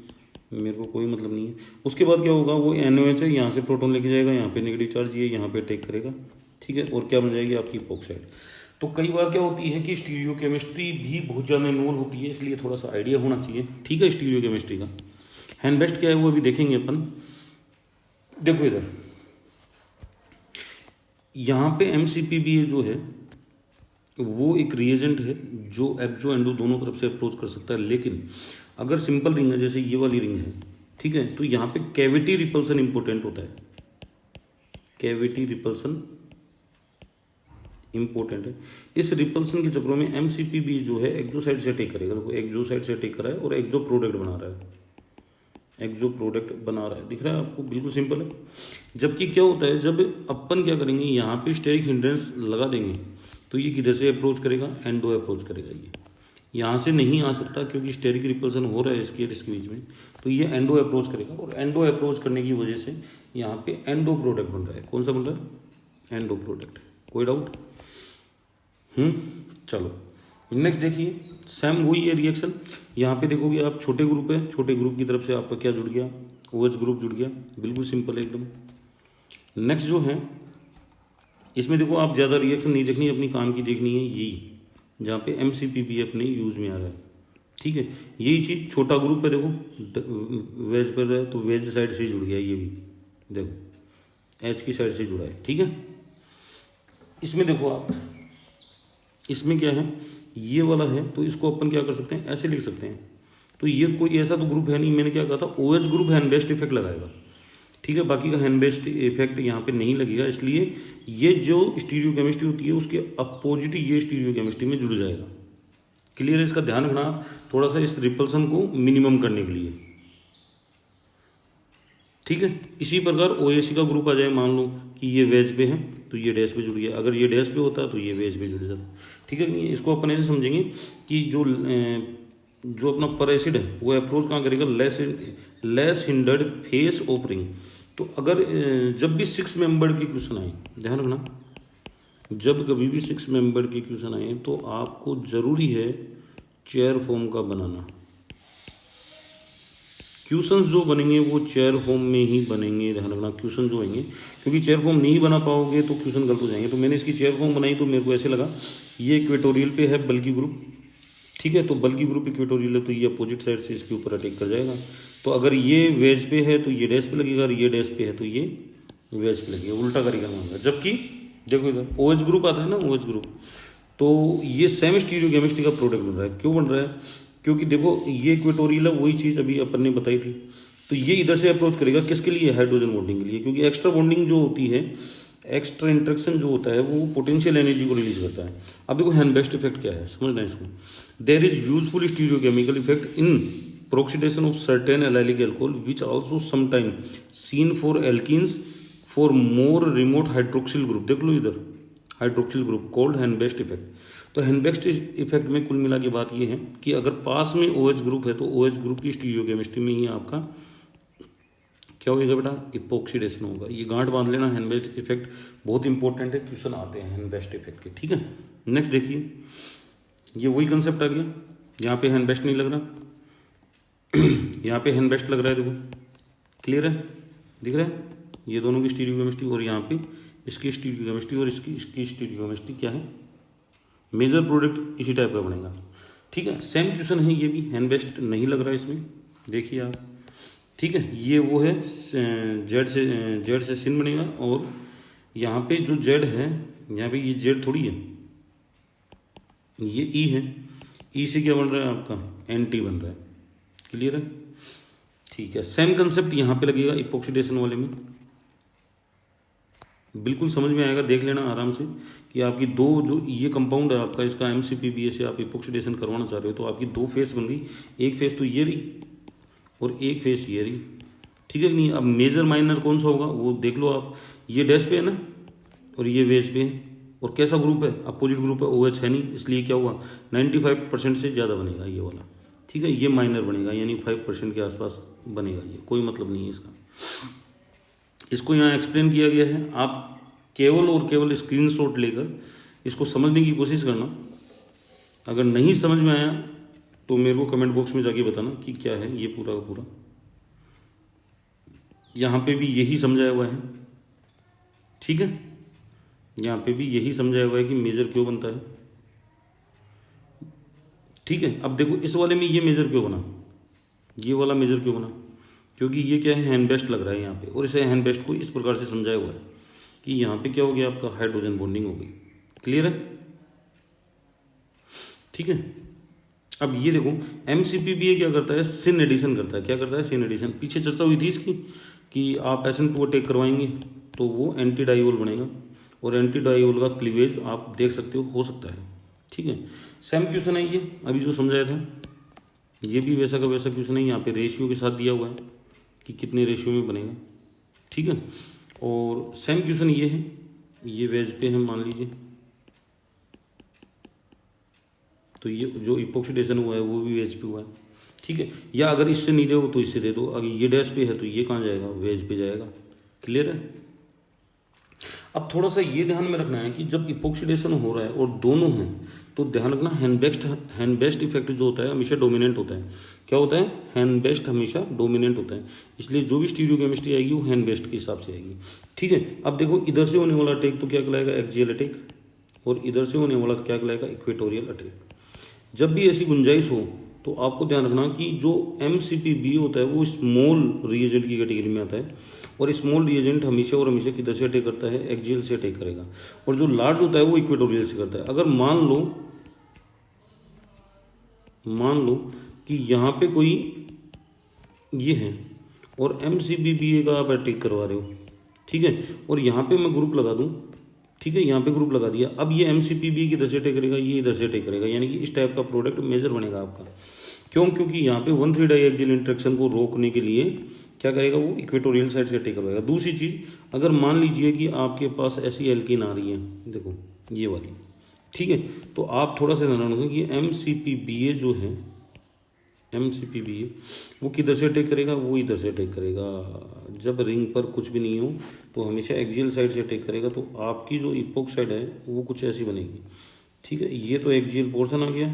मेरे को कोई मतलब नहीं है। उसके बाद क्या होगा, वो NaOH है, यहाँ से प्रोटॉन लेके जाएगा, यहाँ पे नेगेटिव चार्ज ये यहाँ पे अटैक करेगा, ठीक है। और क्या बन जाएगी आपकी इपोक्साइड। तो कई बार क्या होती है कि स्टीरियोकेमिस्ट्री भी बहुत ज़्यादा इन्वॉल्व होती है, इसलिए थोड़ा सा आइडिया होना चाहिए, ठीक है, स्टीरियोकेमिस्ट्री का। हैंड-बेस्ट क्या है वो अभी देखेंगे अपन। देखो इधर यहाँ पे MCPB जो है वो एक रिएजेंट है जो एक्सो एंडो दोनों तरफ से अप्रोच कर सकता है। लेकिन अगर सिंपल रिंग है जैसे ये वाली रिंग है, ठीक है, तो यहाँ पे कैविटी रिपल्सन इंपॉर्टेंट होता है। कैविटी रिपल्सन इंपॉर्टेंट है। इस रिपल्सन के चक्रों में एमसीपीबी जो है एक्जो साइड से अटैक करेगा। देखो एक्जो साइड से अटैक कर रहा है और एक्जो प्रोडक्ट बना रहा है, एक्जो प्रोडक्ट बना रहा है, दिख रहा है आपको, बिल्कुल सिंपल है। जबकि क्या होता है, जब अपन क्या करेंगे, यहाँ पे स्टेरिक हिंड्रेंस लगा देंगे तो ये किधर से अप्रोच करेगा, एंडो अप्रोच करेगा। ये यहाँ से नहीं आ सकता क्योंकि स्टेरिक रिपल्सन हो रहा है इसके बीच में, तो ये एंडो अप्रोच करेगा और एंडो अप्रोच करने की वजह से यहाँ पे एंडो प्रोडक्ट बन रहा है। कौन सा बन रहा है, एंडो प्रोडक्ट। कोई डाउट? चलो नेक्स्ट देखिए, सेम वही है रिएक्शन। यहाँ पे देखोगे आप, छोटे ग्रुप है, छोटे ग्रुप की तरफ से आपका क्या जुड़ गया, OH ग्रुप जुड़ गया, बिल्कुल सिंपल है एकदम। नेक्स्ट जो है इसमें देखो आप ज़्यादा रिएक्शन नहीं देखनी, अपनी काम की देखनी है, यही जहाँ पे MCPB अपने यूज में आ रहा है, ठीक है। यही चीज़ छोटा ग्रुप है, देखो वेज पर है तो वेज साइड से जुड़ गया, ये भी देखो H की साइड से जुड़ा है, ठीक है। इसमें देखो आप, इसमें क्या है, ये वाला है तो इसको अपन क्या कर सकते हैं, ऐसे लिख सकते हैं। तो ये कोई ऐसा तो ग्रुप है नहीं, मैंने क्या कहा था, OH ग्रुप हैंड-बेस्ट इफेक्ट लगाएगा, ठीक है। बाकी का हैंड-बेस्ट इफेक्ट यहाँ पे नहीं लगेगा, इसलिए ये जो स्टीरियो केमिस्ट्री होती है उसके अपोजिट ये स्टीरियो केमिस्ट्री में जुड़ जाएगा। क्लियर है? इसका ध्यान रखना थोड़ा सा इस रिपल्सन को मिनिमम करने के लिए, ठीक है। इसी प्रकार OAC का ग्रुप आ जाए, मान लो कि ये वेज पे है तो ये डैश पे जुड़ गया, अगर ये डैश पे होता तो ये वेज पे जुड़ जाता, ठीक है। इसको अपन ऐसे समझेंगे कि जो अपना पर एसिड है वो अप्रोच कहाँ करेगा, less hindered face of ring. तो अगर जब भी 6 मेंबर की क्वेश्चन आए, ध्यान रखना, जब कभी भी 6 मेंबर की क्वेश्चन आए तो आपको जरूरी है चेयर फॉर्म का बनाना। क्वेश्चन जो बनेंगे वो चेयर फॉर्म में ही बनेंगे, ध्यान रखना। क्वेश्चन जो होंगे, क्योंकि चेयर फॉर्म नहीं बना पाओगे तो क्वेश्चन गलत हो जाएंगे। तो मैंने इसकी चेयर फॉर्म बनाई तो मेरे को ऐसे लगा, ये इक्वेटोरियल पे है बल्कि ग्रुप, ठीक है। तो बल्कि ग्रुप इक्वेटोरियल है तो ये अपोजिट साइड से इसके ऊपर अटैक कर जाएगा। तो अगर ये वेज पे है तो ये डैश पे लगेगा, और ये डैश पे है तो ये वेज पे लगेगा, उल्टा करेगा मांगा। जबकि देखो इधर OH ग्रुप आता है ना, OH ग्रुप, तो ये सेम स्टीरियो केमिस्ट्री का प्रोडक्ट बन रहा है। क्यों बन रहा है? क्योंकि देखो ये इक्वेटोरियल है, वही चीज़ अभी अपन ने बताई थी, तो ये इधर से अप्रोच करेगा किसके लिए, हाइड्रोजन बॉन्डिंग के लिए। क्योंकि एक्स्ट्रा बॉन्डिंग जो होती है, एक्स्ट्रा इंट्रैक्शन जो होता है वो पोटेंशियल एनर्जी को रिलीज करता है। अब देखो हैंड-बेस्ट इफेक्ट क्या है, समझना है इसको। There is useful stereochemical effect in epoxidation of certain allylic alcohol which also sometime seen for alkenes for more remote hydroxyl group. देख लो इधर hydroxyl group called Henbest effect. तो हैंड-बेस्ट इफेक्ट में कुल मिला के बात ये है कि अगर पास में OH ग्रुप है तो OH ग्रुप की स्टीरियोकेमिस्ट्री में ही आपका क्या होगा बेटा, इपोक्सीडेशन होगा। ये गांठ बांध लेना, हैंड-बेस्ट इफेक्ट बहुत इंपॉर्टेंट है, क्वेश्चन आते हैं हैंड-बेस्ट इफेक्ट के, ठीक है। नेक्स्ट देखिए, ये वही कंसेप्ट आ गया, यहाँ पे हैंड-बेस्ट नहीं लग रहा, यहाँ पे हैंड-बेस्ट लग रहा है, देखो क्लियर है, दिख रहा है, ये दोनों की स्टीरियोकेमिस्ट्री, और यहाँ पे इसकी स्टीरियोकेमिस्ट्री और इसकी स्टीरियोकेमिस्ट्री क्या है, मेजर प्रोडक्ट इसी टाइप का बनेगा, ठीक है। सेम क्वेश्चन है ये भी, हैंड-बेस्ट नहीं लग रहा है इसमें, देखिए आप, ठीक है। ये वो है जेड से सिन बनेगा, और यहाँ पे जो जेड है, यहाँ पे ये जेड थोड़ी है, ये ई है, ई से क्या बन रहा है आपका, एंटी बन रहा है, क्लियर है, ठीक है। सेम कंसेप्ट यहाँ पे लगेगा इपोक्सीडेशन वाले में, बिल्कुल समझ में आएगा, देख लेना आराम से कि आपकी दो जो ये कंपाउंड है आपका, इसका MCPBA से आप इपोक्सीडेशन करवाना चाह रहे हो तो आपकी दो फेस बन गई, एक फेस तो ये रही और एक फेस ये रही, ठीक है नहीं। अब मेजर माइनर कौन सा होगा वो देख लो आप, ये डैश पे है ना और ये वेज पे है, और कैसा ग्रुप है, अपोजिट ग्रुप है, OH है नहीं, इसलिए क्या हुआ 95% से ज़्यादा बनेगा ये वाला, ठीक है। ये माइनर बनेगा यानी 5% के आसपास बनेगा, ये कोई मतलब नहीं है इसका। इसको यहाँ एक्सप्लेन किया गया है, आप केवल और केवल स्क्रीनशॉट लेकर इसको समझने की कोशिश करना। अगर नहीं समझ में आया तो मेरे को कमेंट बॉक्स में जाके बताना कि क्या है ये पूरा का पूरा। यहाँ पे भी यही समझाया हुआ है, ठीक है, यहाँ पे भी यही समझाया हुआ है कि मेजर क्यों बनता है, ठीक है। अब देखो इस वाले में ये मेजर क्यों बना, ये वाला मेजर क्यों बना, क्योंकि ये क्या है, हैंड-बेस्ट लग रहा है यहाँ पे, और इसे हैंड-बेस्ट को इस प्रकार से समझाया हुआ है कि यहाँ पे क्या हो गया आपका, हाइड्रोजन बॉन्डिंग हो गई, क्लियर है, ठीक है। अब ये देखो MCPBA क्या करता है, सिन एडिशन करता है, क्या करता है, सिन एडिशन। पीछे चर्चा हुई थी इसकी कि आप SN2 अटैक करवाएंगे तो वो एंटी डाइवोल बनेगा, और एंटी डाइवोल का क्लीवेज आप देख सकते हो सकता है। ठीक है, सेम क्वेश्चन है ये अभी जो समझाया था, ये भी वैसा का वैसा क्वेश्चन है। यहाँ पे रेशियो के साथ दिया हुआ है कि कितने रेशियो में बनेगा। ठीक है, और सेम क्वेश्चन ये है, ये वेज पे हम मान लीजिए, तो ये जो इपोक्सिडेशन हुआ है वो भी वेज पे हुआ है। ठीक है, या अगर इससे नहीं दे हो तो इससे दे दो। अगर ये डैश पे है तो ये कहाँ जाएगा, वेज पे जाएगा। क्लियर है। अब थोड़ा सा ये ध्यान में रखना है कि जब इपोक्सिडेशन हो रहा है और दोनों हैं तो ध्यान रखना, हैंड बेस्ट इफेक्ट जो होता है हमेशा डोमिनेंट होता है। क्या होता है, हैंड बेस्ट हमेशा डोमिनेंट होता है। इसलिए जो भी स्टीरियोकेमिस्ट्री आएगी वो हैंड बेस्ट के हिसाब से आएगी। ठीक है, अब देखो इधर से होने वाला अटैक तो क्या कहलाएगा, एक्सियल अटैक, और इधर से होने वाला क्या कहलाएगा, इक्वेटोरियल अटैक। जब भी ऐसी गुंजाइश हो तो आपको ध्यान रखना कि जो MCPB होता है वो स्मॉल रिएजेंट की कैटेगरी में आता है, और स्मॉल रिएजेंट हमेशा और हमेशा किधर से अटैक करता है, एक्सियल से अटैक करेगा, और जो लार्ज होता है वो इक्वेटोरियल से करता है। अगर मान लो कि यहाँ पे कोई ये है और MCPB का आप अटैक करवा रहे हो, ठीक है, और यहाँ पे मैं ग्रुप लगा दूं, ठीक है, यहाँ पे ग्रुप लगा दिया। अब ये MCPB की इधर से अटैक करेगा, ये इधर से अटैक करेगा, यानी कि इस टाइप का प्रोडक्ट मेजर बनेगा आपका। क्यों, क्योंकि यहाँ पे 1,3 डाइएक्सियल इंटरेक्शन को रोकने के लिए क्या करेगा, वो इक्वेटोरियल साइड से अटैक करवाएगा। दूसरी चीज, अगर मान लीजिए कि आपके पास ऐसी एल्कीन आ रही है, देखो ये वाली, ठीक है, तो आप थोड़ा सा ध्यान रखें कि MCPBA जो है, MCPBA वो किधर से अटैक करेगा, वो इधर से अटैक करेगा। जब रिंग पर कुछ भी नहीं हो तो हमेशा एक्सियल साइड से अटैक करेगा। तो आपकी जो इपोक साइड है वो कुछ ऐसी बनेगी। ठीक है, ये तो एक्सियल पोर्शन आ गया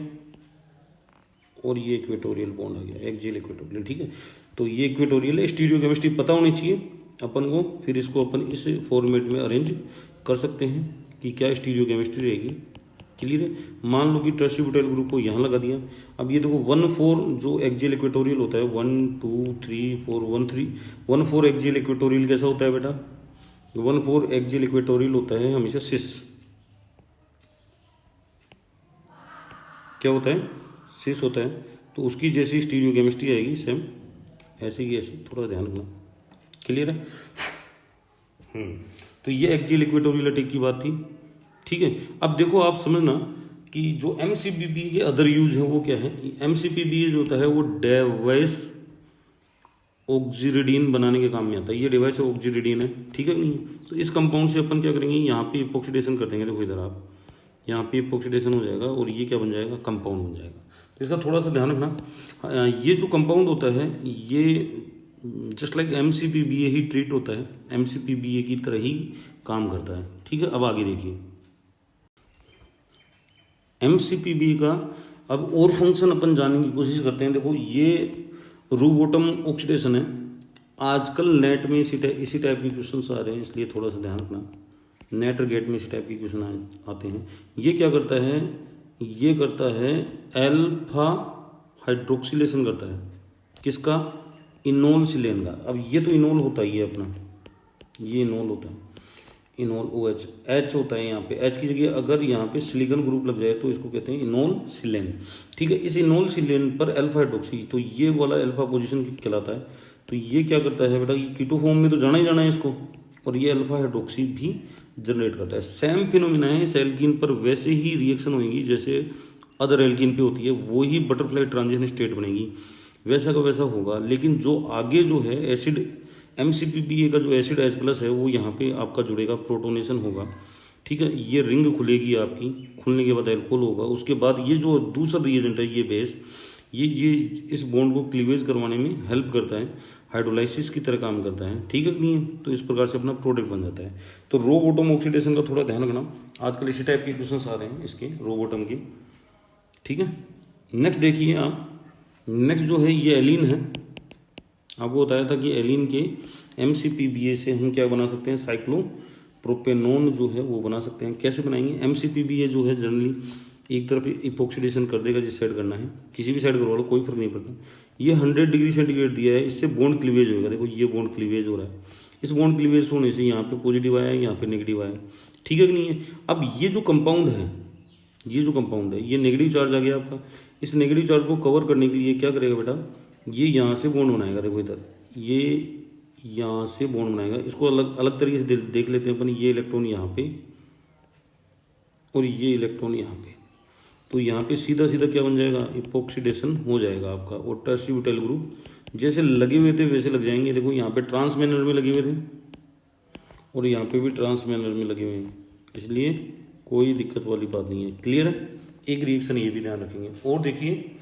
और ये इक्वेटोरियल बॉन्ड आ गया, एक्सियल इक्वेटोरियल। ठीक है, तो ये इक्वेटोरियल है। स्टीरियोकेमिस्ट्री पता होनी चाहिए अपन को, फिर इसको अपन इस फॉर्मेट में अरेंज कर सकते हैं कि क्या स्टीरियोकेमिस्ट्री रहेगी। क्लियर है। मान लो कि टर्शी ब्यूटाइल ग्रुप को यहाँ लगा दिया। अब ये देखो 1,4 जो एक्सियल इक्वेटोरियल होता है, 1 2 3 4 1 3 1,4 एक्सियल इक्वेटोरियल कैसा होता है बेटा, 1,4 एक्सियल इक्वेटोरियल होता है हमेशा सिस। क्या होता है, सिस होता है। तो उसकी जैसी स्टीरियोकेमिस्ट्री आएगी सेम ऐसे की ऐसी, थोड़ा ध्यान रखना। क्लियर है। तो ये एक्सियल इक्वेटोरियल अटैक की बात थी। ठीक है, अब देखो आप समझना कि जो MCPB के अदर यूज है वो क्या है। MCPB जो होता है वो डिवाइस ऑक्सीरिडीन बनाने के काम में आता है। ये डिवाइस ऑक्सीरिडीन है, ठीक है नहीं। तो इस कंपाउंड से अपन क्या करेंगे, यहाँ पे इपोक्सिडेशन कर देंगे। देखो इधर आप, यहाँ पे इपोक्सिडेशन हो जाएगा और ये क्या बन जाएगा, कंपाउंड बन जाएगा। तो इसका थोड़ा सा ध्यान रखना। ये जो कंपाउंड होता है ये जस्ट लाइक MCPBA ही ट्रीट होता है, MCPBA की तरह ही काम करता है। ठीक है, अब आगे देखिए MCPB का अब और फंक्शन अपन जानने की कोशिश करते हैं। देखो ये रूबोटम ऑक्सीडेशन है। आजकल नेट में इसी टाइप के क्वेश्चन आ रहे हैं, इसलिए थोड़ा सा ध्यान रखना। नेट और गेट में इसी टाइप के क्वेश्चन आते हैं। ये क्या करता है, ये करता है अल्फा हाइड्रोक्सिलेशन करता है। किसका, इनोल सिलेन का। अब ये तो इनोल होता ही है अपना, ये इनोल होता है, इनोल OH H होता है। यहाँ पे H की जगह अगर यहाँ पे सिलिकॉन ग्रुप लग जाए तो इसको कहते हैं इनोल सिलेन। ठीक है, इस इनोल सिलेन पर अल्फा हाइड्रोक्सी, तो ये वाला अल्फा पोजीशन कहलाता है। तो ये क्या करता है बेटा, ये कीटो फॉर्म में तो जाना ही जाना है इसको, और ये अल्फा हाइड्रोक्सी भी जनरेट करता है। सेम फिनोमिना है इस एल्कीन पर, वैसे ही रिएक्शन होगी जैसे अदर एल्कीन पे होती है, वो ही बटरफ्लाई ट्रांजिशन स्टेट बनेगी, वैसा का वैसा होगा। लेकिन जो आगे जो है एसिड MCPBA का जो एसिड H+ है वो यहाँ पे आपका जुड़ेगा, प्रोटोनेशन होगा। ठीक है, ये रिंग खुलेगी आपकी, खुलने के बाद एल्कोहल होगा। उसके बाद ये जो दूसरा रिएजेंट है ये बेस, ये इस बॉन्ड को क्लीवेज करवाने में हेल्प करता है, हाइड्रोलाइसिस की तरह काम करता है। ठीक है कि नहीं है। तो इस प्रकार से अपना प्रोडक्ट बन जाता है। तो रो बॉटम ऑक्सीडेशन का थोड़ा ध्यान रखना, आजकल इसी टाइप के क्वेश्चन आ रहे हैं इसके, रो बॉटम के। ठीक है, नेक्स्ट देखिए आप, नेक्स्ट जो है ये एलीन है। आपको बताया था कि एलीन के MCPBA से हम क्या बना सकते हैं, साइक्लोप्रोपेनोन जो है वो बना सकते हैं। कैसे बनाएंगे, MCPBA जो है जनरली एक तरफ इपोक्सिडेशन कर देगा, जिस साइड करना है, किसी भी साइड करवा लो कोई फर्क नहीं पड़ता। ये 100 डिग्री सेंटीग्रेड दिया है, इससे बॉन्ड क्लीवेज होगा। देखो ये बॉन्ड क्लीवेज हो रहा है, इस बॉन्ड क्लीवेज होने से यहाँ पे पॉजिटिव आया है, यहाँ पे नेगेटिव आया है। ठीक है कि नहीं है। अब ये जो कंपाउंड है, ये नेगेटिव चार्ज आ गया आपका। इस नेगेटिव चार्ज को कवर करने के लिए क्या करेगा बेटा, ये यहाँ से बॉन्ड बनाएगा। देखो इधर ये यहाँ से बॉन्ड बनाएगा। इसको अलग अलग तरीके से देख लेते हैं अपन। ये इलेक्ट्रॉन यहाँ पे और ये इलेक्ट्रॉन यहाँ पे, तो यहाँ पे सीधा सीधा क्या बन जाएगा, इपोक्सीडेशन हो जाएगा आपका। और टर्शियरी ब्यूटाइल ग्रुप जैसे लगे हुए थे वैसे लग जाएंगे। देखो यहाँ पे ट्रांस मैनर में लगे हुए थे और यहाँ पे भी ट्रांस मैनर में लगे हुए हैं, इसलिए कोई दिक्कत वाली बात नहीं है। क्लियर है? एक रिएक्शन ये भी ध्यान रखेंगे। और देखिए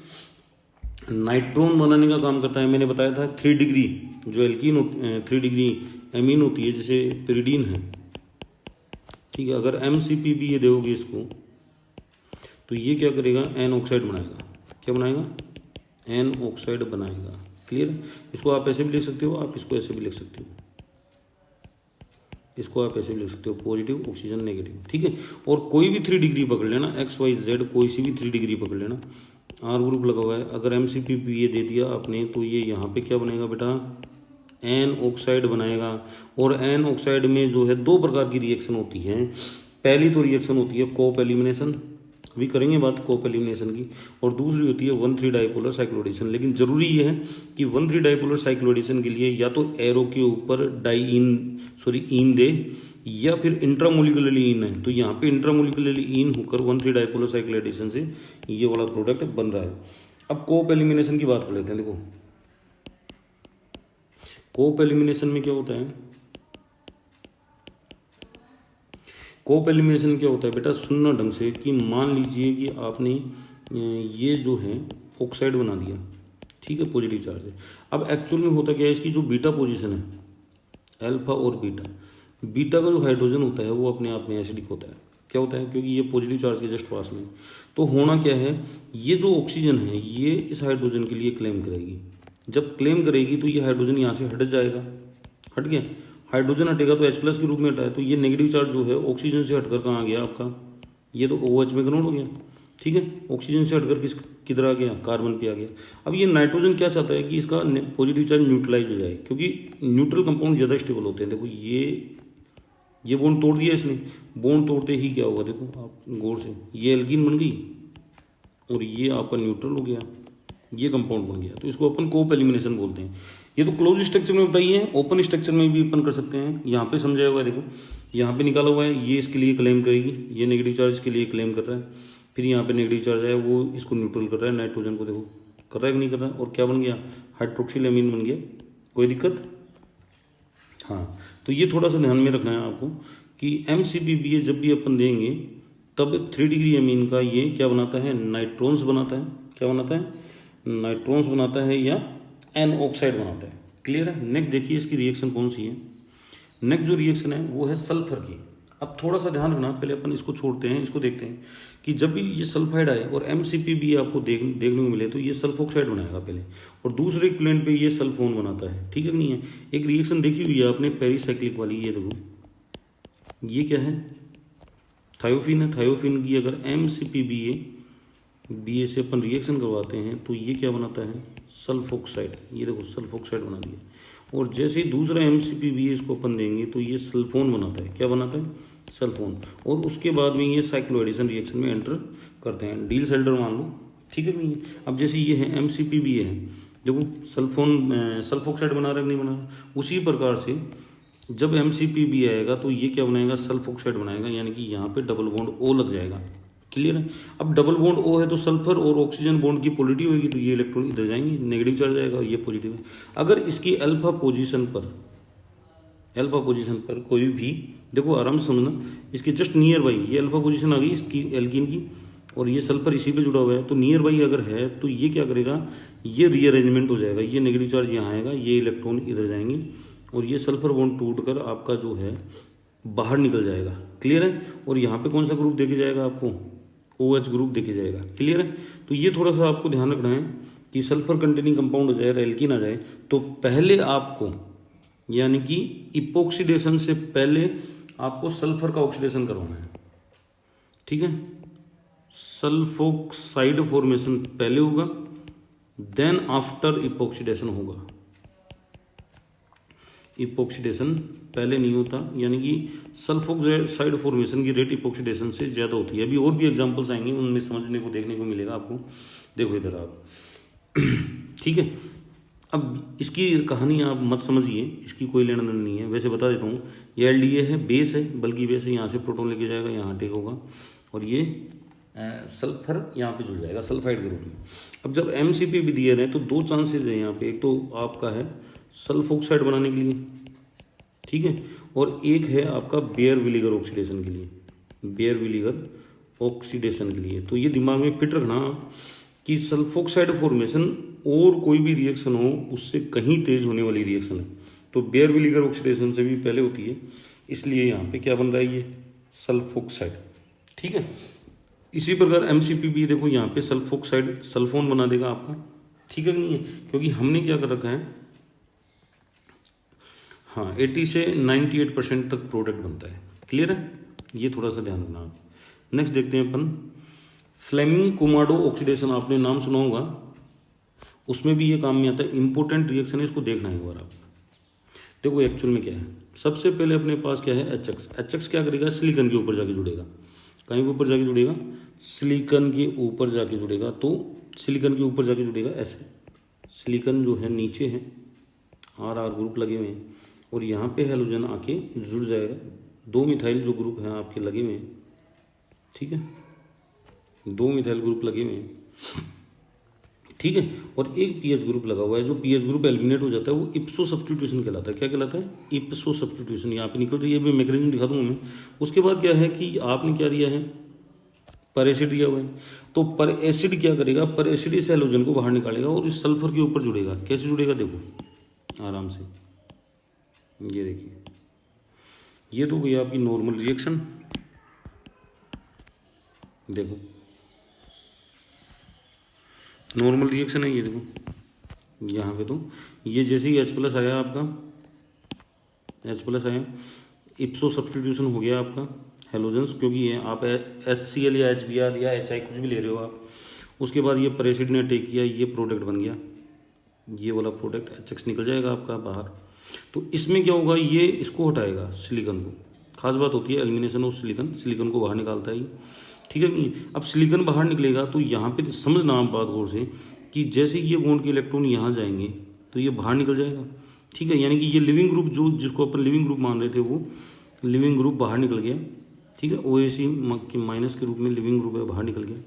नाइट्रोन बनाने का काम करता है, मैंने बताया था 3 डिग्री जो एल्कीन 3 डिग्री एमीन होती है, जैसे पिरिडीन है, ठीक है। अगर MCPB ये दोगे इसको तो ये क्या करेगा, एन ऑक्साइड बनाएगा। क्या बनाएगा? एन ऑक्साइड बनाएगा। क्लियर? इसको आप ऐसे भी लिख सकते हो, आप इसको ऐसे भी लिख सकते हो, इसको आप ऐसे भी लिख सकते हो, पॉजिटिव ऑक्सीजन नेगेटिव, ठीक है। और कोई भी 3 डिग्री पकड़ लेना, XYZ कोई सी भी 3 डिग्री पकड़ लेना, R ग्रुप लगा हुआ है। अगर MCPB ये दे दिया आपने तो ये यहाँ पे क्या बनेगा बेटा, एन ऑक्साइड बनाएगा। और एन ऑक्साइड में जो है 2 प्रकार की रिएक्शन होती है। पहली तो रिएक्शन होती है कोप एलिमिनेशन, अभी करेंगे बात कोप एलिमिनेशन की, और दूसरी होती है 1,3 डाइपोलर साइक्लोएडिशन। लेकिन जरूरी ये है कि 1,3 डाइपोलर साइक्लोएडिशन के लिए या तो एरो के ऊपर इन दे या फिर इंट्रामोलिकुलरली इन है, तो यहाँ पे इंट्रामोलिकुलरली इन होकर 1,3 डाइपोलर साइक्लोएडिशन से ये वाला प्रोडक्ट बन रहा है। अब कोप एलिमिनेशन की बात कर लेते हैं। देखो कोप एलिमिनेशन में क्या होता है, कोप एलिमिनेशन क्या होता है बेटा, सुनना ढंग से, कि मान लीजिए कि आपने ये जो है ऑक्साइड बना दिया, ठीक है, पॉजिटिव चार्ज है। अब एक्चुअल में होता क्या है, इसकी जो बीटा पोजीशन है, अल्फा और बीटा का जो हाइड्रोजन होता है वो अपने आप में एसिडिक होता है। क्या होता है, क्योंकि ये पॉजिटिव चार्ज के जस्ट पास में। तो होना क्या है, ये जो ऑक्सीजन है ये इस हाइड्रोजन के लिए क्लेम करेगी। जब क्लेम करेगी तो ये हाइड्रोजन यहाँ से हट जाएगा, हट गया। हाइड्रोजन हटेगा तो H+ के रूप में हटा है, तो ये नेगेटिव चार्ज जो है ऑक्सीजन से हटकर कहाँ आ गया आपका, ये तो OH में कन्वर्ट हो गया, ठीक है। ऑक्सीजन से हटकर किधर आ गया, कार्बन पे आ गया। अब ये नाइट्रोजन क्या चाहता है कि इसका पॉजिटिव चार्ज न्यूट्रलाइज हो जाए, क्योंकि न्यूट्रल कंपाउंड ज़्यादा स्टेबल होते हैं। देखो ये बॉन्ड तोड़ दिया इसने, बॉन्ड तोड़ते ही क्या होगा, देखो आप गौर से, ये एल्कीन बन गई और ये आपका न्यूट्रल हो गया, ये कंपाउंड बन गया। तो इसको अपन कोप एलिमिनेशन बोलते हैं। ये तो क्लोज स्ट्रक्चर में बताइए, ओपन स्ट्रक्चर में भी अपन कर सकते हैं। यहाँ पे समझाया हुआ है, देखो यहाँ पे निकाला हुआ है, ये इसके लिए क्लेम करेगी, ये नेगेटिव चार्ज के लिए क्लेम कर रहा है। फिर यहाँ पे नेगेटिव चार्ज है वो इसको न्यूट्रल कर रहा है, नाइट्रोजन को, देखो कर रहा है कि नहीं कर रहा है। और क्या बन गया, हाइड्रोक्सिल एमीन बन गया। कोई दिक्कत? हाँ, तो ये थोड़ा सा ध्यान में रखना है आपको कि MCPB जब भी अपन देंगे तब 3 डिग्री एमीन का ये क्या बनाता है, नाइट्रोन्स बनाता है। क्या बनाता है, नाइट्रोन्स बनाता है या एन ऑक्साइड बनाता है। क्लियर है? नेक्स्ट देखिए इसकी रिएक्शन कौन सी है। नेक्स्ट जो रिएक्शन है वो है सल्फर की। अब थोड़ा सा ध्यान रखना, पहले अपन इसको छोड़ते हैं, इसको देखते हैं कि जब भी ये सल्फाइड आए और MCPB आपको देखने को मिले तो ये सल्फोक्साइड बनाएगा पहले, और दूसरे इक्विवेलेंट पे ये सल्फोन बनाता है, ठीक है कि नहीं है। एक रिएक्शन देखी हुई है आपने पेरीसाइक्लिक वाली, ये देखो ये क्या है, थायोफिन है। थायोफिन की अगर MCPB से अपन रिएक्शन करवाते हैं तो ये क्या बनाता है, सल्फोक्साइड। ये देखो सल्फोक्साइड बना दिया। और जैसे ही दूसरा MCPB इसको अपन देंगे तो ये सल्फोन बनाता है। क्या बनाता है, सल्फोन। और उसके बाद में ये साइक्लोएडिशन रिएक्शन में एंटर करते हैं। डील सेल्डर मान लो, ठीक है कि नहीं। अब जैसे ये है MCPB है, देखो सल्फोक्साइड बना रहा है नहीं बना रहा। उसी प्रकार से जब MCPB आएगा तो ये क्या बनाएगा, सल्फोक्साइड बनाएगा, यानी कि यहाँ पे डबल बॉन्ड O लग जाएगा। क्लियर है? अब डबल बॉन्ड O है तो सल्फर और ऑक्सीजन बॉन्ड की पोलरिटी होगी, तो ये इलेक्ट्रॉन इधर जाएंगे, नेगेटिव चार्ज आएगा, ये पॉजिटिव है। अगर इसकी अल्फा पोजीशन पर कोई भी, देखो आराम से समझना, इसके जस्ट नियर बाई ये अल्फा पोजीशन आ गई इसकी एल्कीन की, और ये सल्फर इसी पे जुड़ा हुआ है, तो नियर बाई अगर है तो ये क्या करेगा, ये रीअरेंजमेंट हो जाएगा। ये नेगेटिव चार्ज यहाँ आएगा, ये इलेक्ट्रॉन इधर जाएंगे और ये सल्फर बॉन्ड टूटकर आपका जो है बाहर निकल जाएगा। क्लियर है? और यहाँ पे कौन सा ग्रुप देके जाएगा आपको, OH ग्रुप देके जाएगा। क्लियर है? तो ये थोड़ा सा आपको ध्यान रखना है कि सल्फर कंटेनिंग कंपाउंड हो जाए, एल्कीन आ जाए, तो पहले आपको, यानी कि इपोक्सीडेशन से पहले आपको सल्फर का ऑक्सीडेशन करवाना है। ठीक है, सल्फोक्साइड फॉर्मेशन पहले होगा, देन आफ्टर इपोक्सीडेशन होगा। इपोक्सीडेशन पहले नहीं होता, यानी कि सल्फोक्साइड फॉर्मेशन की रेट इपोक्सीडेशन से ज़्यादा होती है। अभी और भी एग्जांपल्स आएंगे, उनमें समझने को देखने को मिलेगा आपको। देखो इधर आप ठीक है। अब इसकी कहानी आप मत समझिए, इसकी कोई लेना देना नहीं है। वैसे बता देता हूँ, ये एलडीए है, बेस है, बल्कि बेस है, यहाँ से प्रोटॉन लेके जाएगा, यहाँ टेक होगा, और ये सल्फर यहाँ पे जुड़ जाएगा सल्फाइड के रूप में। अब जब MCP भी दिए रहे तो दो चांसेस है यहाँ पे, एक तो आपका है सल्फोक्साइड बनाने के लिए, ठीक है, और एक है आपका बेयर विलीगर ऑक्सीडेशन के लिए, बेयर विलीगर ऑक्सीडेशन के लिए। तो ये दिमाग में फिट रखना कि सल्फोक्साइड फॉर्मेशन और कोई भी रिएक्शन हो उससे कहीं तेज होने वाली रिएक्शन है, तो बेयर विलीगर ऑक्सीडेशन से भी पहले होती है, इसलिए यहाँ पे क्या बन रहा है, ये सल्फोक्साइड, ठीक है। इसी प्रकार MCP भी देखो यहाँ पे सल्फोक्साइड सल्फोन बना देगा आपका, ठीक है कि नहीं है, क्योंकि हमने क्या कर रखा है, हाँ 80 से 98% तक प्रोडक्ट बनता है, क्लियर है, ये थोड़ा सा ध्यान रखना आप। नेक्स्ट देखते हैं अपन फ्लेमिंग कोमाडो ऑक्सीडेशन, आपने नाम सुना होगा, उसमें भी ये काम में आता है, इंपॉर्टेंट रिएक्शन है, इसको देखना है एक बार आप। देखो एक्चुअल में क्या है, सबसे पहले अपने पास क्या है HX क्या करेगा, सिलिकॉन के ऊपर जाके जुड़ेगा, कहीं के ऊपर जाके जुड़ेगा, सिलिकॉन के ऊपर जाके जुड़ेगा, तो सिलिकॉन के ऊपर जाके जुड़ेगा ऐसे, सिलिकॉन जो है नीचे है, RR ग्रुप लगे हुए हैं, और यहाँ पे हेलोजन आके जुड़ जाएगा, 2 मिथाइल जो ग्रुप हैं आपके लगे हुए हैं, ठीक है, 2 मिथाइल ग्रुप लगे हुए हैं, ठीक है, और एक पीएच ग्रुप लगा हुआ है, जो पीएच ग्रुप एलिमिनेट हो जाता है वो इप्सो सब्स्टिट्यूशन कहलाता है। क्या कहलाता है, इप्सो सब्स्टिट्यूशन, यहाँ पे निकल रही है, मैकेनिज्म दिखा दूंगा मैं। उसके बाद क्या है कि आपने क्या दिया है, पर एसिड दिया हुआ है, तो पर एसिड क्या करेगा, पर एसिड इस हेलोजन को बाहर निकालेगा और इस सल्फर के ऊपर जुड़ेगा। कैसे जुड़ेगा, देखो आराम से, ये देखिए, ये तो गई आपकी नॉर्मल रिएक्शन, देखो नॉर्मल रिएक्शन है ये, देखो यहाँ पे तो ये जैसे ही H+ आया आपका, H+ आया, इप्सो सब्स्टिट्यूशन हो गया आपका हेलोजेंस, क्योंकि ये आप HCl या HBr या HI कुछ भी ले रहे हो आप, उसके बाद ये पर एसिड ने टेक किया, ये प्रोडक्ट बन गया, ये वाला प्रोडक्ट HX निकल जाएगा आपका बाहर। तो इसमें क्या होगा, ये इसको हटाएगा सिलिकॉन को, खास बात होती है एलिमिनेशन ऑफ सिलिकॉन को बाहर निकालता है ये, ठीक है नहीं। अब सिलिकॉन बाहर निकलेगा तो यहाँ पे समझना आप बात गौर से कि जैसे ये बॉन्ड के इलेक्ट्रॉन यहाँ जाएंगे तो ये बाहर निकल जाएगा, ठीक है, यानी कि ये लिविंग ग्रुप जो जिसको अपन लिविंग ग्रुप मान रहे थे वो लिविंग ग्रुप बाहर निकल गया, ठीक है, OAC के माइनस के रूप में लिविंग ग्रुप है, बाहर निकल गया,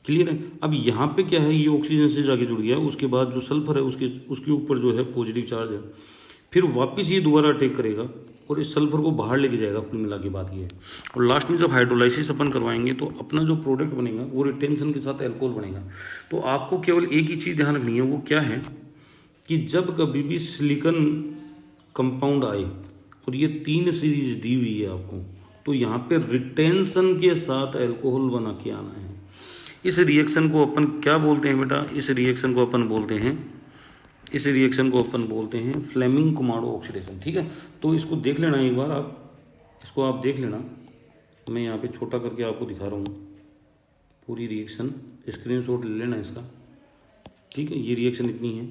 क्लियर है। अब यहाँ पे क्या है, ये ऑक्सीजन से जाके जुड़ गया, उसके बाद जो सल्फर है उसके ऊपर जो है पॉजिटिव चार्ज है, फिर वापस ये दोबारा अटैक करेगा और इस सल्फर को बाहर लेके जाएगा, कुल मिला के बात ये है। और लास्ट में जब हाइड्रोलाइसिस अपन करवाएंगे तो अपना जो प्रोडक्ट बनेगा वो रिटेंशन के साथ एल्कोहल बनेगा। तो आपको केवल एक ही चीज़ ध्यान रखनी है, वो क्या है कि जब कभी भी सिलिकॉन कंपाउंड आए और ये 3 सीरीज दी हुई है आपको, तो यहाँ पे रिटेंशन के साथ एल्कोहल बना के आना है। इस रिएक्शन को अपन क्या बोलते हैं बेटा, इस रिएक्शन को अपन बोलते हैं फ्लेमिंग कोमाडो ऑक्सीडेशन, ठीक है। तो इसको देख लेना एक बार आप, इसको आप देख लेना, मैं यहाँ पे छोटा करके आपको दिखा रहा हूँ पूरी रिएक्शन, स्क्रीनशॉट ले लेना इसका, ठीक है। ये रिएक्शन इतनी है,